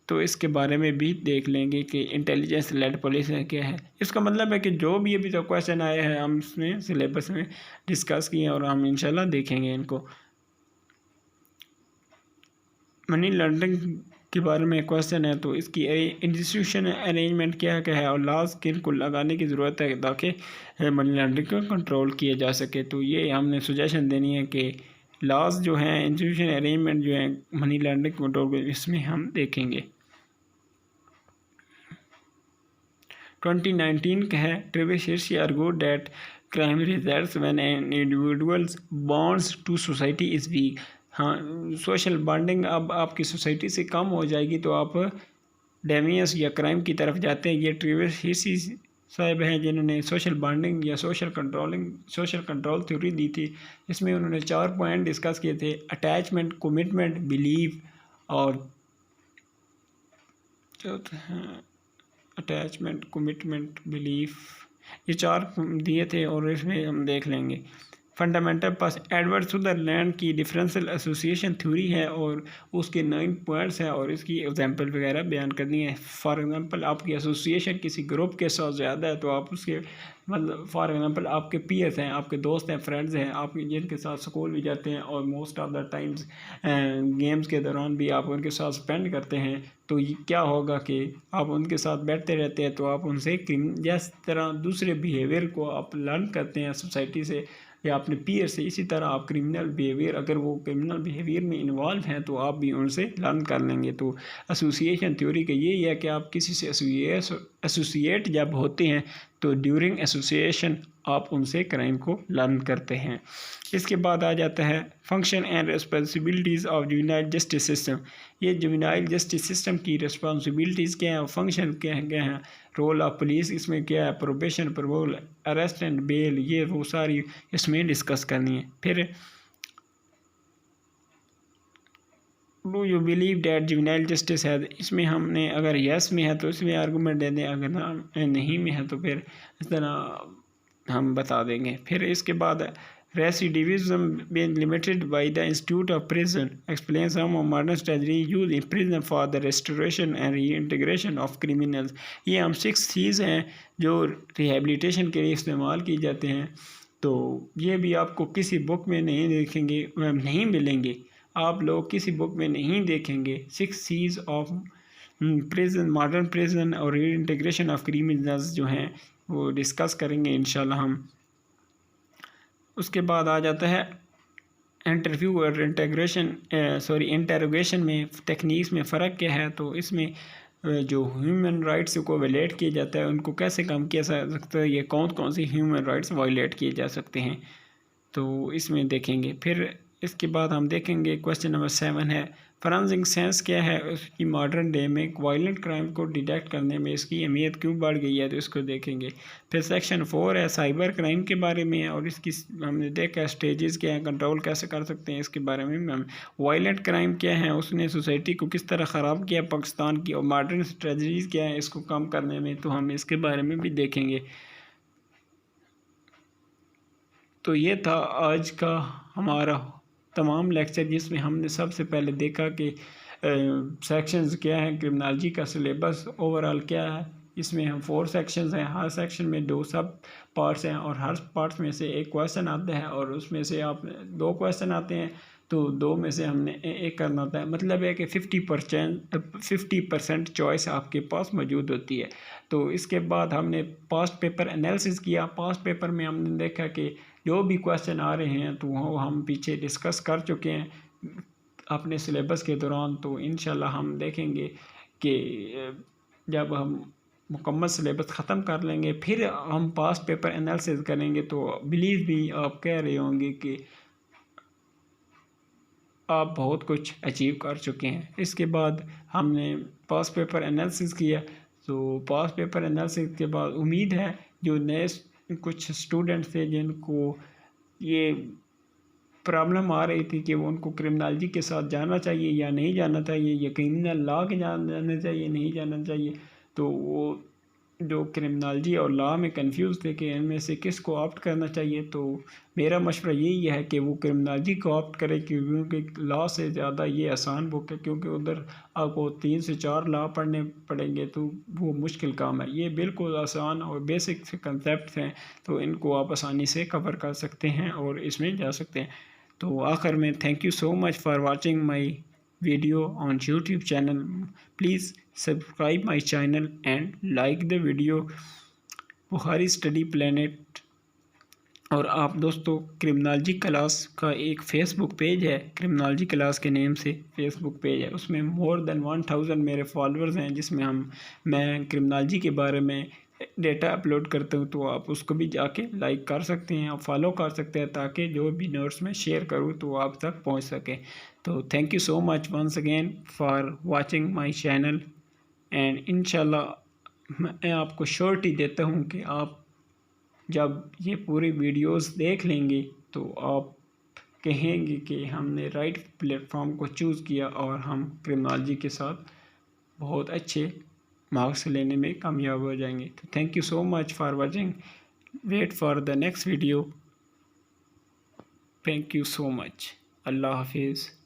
तो इसके बारे में भी देख लेंगे कि इंटेलिजेंस लेड पोलिसिंग क्या है। इसका मतलब है कि जो भी अभी तक क्वेश्चन आए हैं हम इसमें सिलेबस में डिस्कस किए, और हम इंशाल्लाह देखेंगे इनको। मनी लॉन्ड्रिंग के बारे में क्वेश्चन है, तो इसकी इंस्टीट्यूशन अरेंजमेंट क्या क्या है, और लॉज किन को लगाने की ज़रूरत है ताकि मनी लॉन्ड्रिंग को कंट्रोल किया जा सके। तो ये हमने सुजेशन देनी है कि लॉज जो हैं, इंस्टीट्यूशन अरेंजमेंट जो है मनी लॉन्ड्रिंग कंट्रोल, इसमें हम देखेंगे। 2019 का है, Travis Hirschi argued that crime results when an individual's bonds to society is weak. हाँ, सोशल बॉन्डिंग अब आपकी सोसाइटी से कम हो जाएगी तो आप डेवियंस या क्राइम की तरफ जाते हैं। ये ट्रेविस हिर्शी साहब हैं जिन्होंने सोशल बॉन्डिंग या सोशल कंट्रोल थ्योरी दी थी। इसमें उन्होंने 4 पॉइंट डिस्कस किए थे, अटैचमेंट, कमिटमेंट, बिलीव, और अटैचमेंट, कमिटमेंट, बिलीफ, ये 4 दिए थे, और इसमें हम देख लेंगे। फंडामेंटल पास एडवर्ड सुदरलैंड की डिफरेंशियल एसोसिएशन थ्योरी है, और उसके 9 पॉइंट्स हैं, और इसकी एग्जांपल वगैरह बयान करनी है। फॉर एग्जांपल आपकी एसोसिएशन किसी ग्रुप के साथ ज़्यादा है, तो आप उसके मतलब फॉर एग्जांपल आपके पीयर्स हैं, आपके दोस्त हैं, फ्रेंड्स हैं, आप जिनके साथ स्कूल भी जाते हैं, और most of the times games के दौरान भी आप उनके साथ स्पेंड करते हैं, तो ये क्या होगा कि आप उनके साथ बैठते रहते हैं, तो आप उनसे जिस तरह दूसरे बिहेवियर को आप लर्न करते हैं सोसाइटी से या अपने पीयर से, इसी तरह आप क्रिमिनल बिहेवियर, अगर वो क्रिमिनल बिहेवियर में इन्वॉल्व हैं तो आप भी उनसे लर्न कर लेंगे। तो एसोसिएशन थ्योरी का यही है कि आप किसी से एसोसिएट जब होते हैं तो ड्यूरिंग एसोसिएशन आप उनसे क्राइम को लर्न करते हैं। इसके बाद आ जाता है function and responsibilities of juvenile justice system. ये जुवेनाइल जस्टिस सिस्टम की रिस्पॉन्सिबिलिटीज़ क्या हैं, फंक्शन क्या हैं, रोल ऑफ पुलिस इसमें क्या है, प्रोबेशन, परवोल, अरेस्ट एंड बेल, ये वो सारी इसमें डिस्कस करनी है। फिर do you believe that juvenile justice है, इसमें हमने अगर यस में है तो इसमें आर्गूमेंट दे दें, अगर ना नहीं में है तो फिर इस तरह हम बता देंगे। फिर इसके बाद recidivism being limited by the institute of prison explain some of modern strategy use in prison for the restoration and reintegration of criminals. ये हम 6 चीज़ हैं जो रिहेबिलिटेशन के लिए इस्तेमाल की जाते हैं, तो ये भी आपको किसी बुक में नहीं देखेंगे, नहीं मिलेंगे, आप लोग किसी बुक में नहीं देखेंगे। 6 सीज ऑफ प्रिजन, मॉडर्न प्रिजन और रीइंटीग्रेशन ऑफ क्रिमिनल्स जो हैं वो डिस्कस करेंगे इंशाल्लाह हम। उसके बाद आ जाता है इंटरव्यू और इंटेरोगेशन में टेक्निक्स में फ़र्क क्या है। तो इसमें जो ह्यूमन राइट्स को वायलेट किया जाता है उनको कैसे कम किया जा सकता है, ये कौन कौन सी ह्यूमन राइट्स वायलेट किए जा सकते हैं, तो इसमें देखेंगे। फिर इसके बाद हम देखेंगे क्वेश्चन नंबर 7 है फॉरेंसिक साइंस क्या है, उसकी मॉडर्न डे में वायलेंट क्राइम को डिटेक्ट करने में इसकी अहमियत क्यों बढ़ गई है, तो इसको देखेंगे। फिर सेक्शन 4 है साइबर क्राइम के बारे में, और इसकी हमने देखा स्टेजेस क्या हैं, कंट्रोल कैसे कर सकते हैं, इसके बारे में हम वायलेंट क्राइम क्या है, उसने सोसाइटी को किस तरह ख़राब किया पाकिस्तान की, और मॉडर्न स्ट्रेटजीज़ क्या है इसको कम करने में, तो हम इसके बारे में भी देखेंगे। तो ये था आज का हमारा तमाम लेक्चर, जिसमें हमने सबसे पहले देखा कि सेक्शंस क्या हैं, क्रिमिनोलॉजी का सिलेबस ओवरऑल क्या है। इसमें हम 4 सेक्शंस हैं, हर सेक्शन में 2 सब पार्ट्स हैं और हर पार्ट्स में से एक क्वेश्चन आता है और उसमें से आप 2 क्वेश्चन आते हैं तो 2 में से हमने एक करना होता है। मतलब है कि 50% चॉइस आपके पास मौजूद होती है। तो इसके बाद हमने पास्ट पेपर एनालिसिस किया। पास्ट पेपर में हमने देखा कि जो भी क्वेश्चन आ रहे हैं तो वो हम पीछे डिस्कस कर चुके हैं अपने सिलेबस के दौरान। तो इंशाल्लाह हम देखेंगे कि जब हम मुकम्मल सिलेबस ख़त्म कर लेंगे फिर हम पास्ट पेपर एनालिसिस करेंगे तो बिलीव भी आप कह रहे होंगे कि आप बहुत कुछ अचीव कर चुके हैं। इसके बाद हमने पास्ट पेपर एनालिसिस किया। तो पास्ट पेपर एनालिसिस के बाद उम्मीद है जो नए कुछ स्टूडेंट्स थे जिनको ये प्रॉब्लम आ रही थी कि वो उनको क्रिमिनोलॉजी के साथ जाना चाहिए या नहीं जाना चाहिए, या क्रिमिनल लॉ के जाना चाहिए नहीं जाना चाहिए, तो वो जो क्रिमिनोलॉजी और लॉ में कंफ्यूज थे कि इनमें से किस को ऑप्ट करना चाहिए। तो मेरा मशवरा यही है कि वो क्रिमिनोलॉजी को ऑप्ट करे क्योंकि लॉ से ज़्यादा ये आसान बुक है, क्योंकि उधर आपको 3 से 4 लॉ पढ़ने पड़ेंगे तो वो मुश्किल काम है। ये बिल्कुल आसान और बेसिक से कंसेप्ट हैं तो इनको आप आसानी से कवर कर सकते हैं और इसमें जा सकते हैं। तो आखिर में thank you so much for watching my video on YouTube channel. Please subscribe my channel and like the video Bukhari study planet. और आप दोस्तों क्रिमिनोलॉजी क्लास का एक फ़ेसबुक पेज है, क्रिमिनोलॉजी क्लास के नेम से फ़ेसबुक पेज है, उसमें मोर देन 1000 मेरे फॉलोअर्स हैं जिसमें मैं क्रिमिनोलॉजी के बारे में डेटा अपलोड करता हूँ। तो आप उसको भी जाके लाइक कर सकते हैं, आप फॉलो कर सकते हैं ताकि जो भी नोट्स में शेयर करूँ तो आप तक पहुँच सके। तो thank you so much once again for watching my channel and इंशाल्लाह मैं आपको श्योरिटी देता हूँ कि आप जब ये पूरी वीडियोस देख लेंगे तो आप कहेंगे कि हमने राइट प्लेटफॉर्म को चूज़ किया और हम क्रिमिनोलॉजी के साथ बहुत अच्छे मार्क्स लेने में कामयाब हो जाएंगे। तो thank you so much for watching, wait for the next video. Thank you so much. अल्लाह हाफिज़।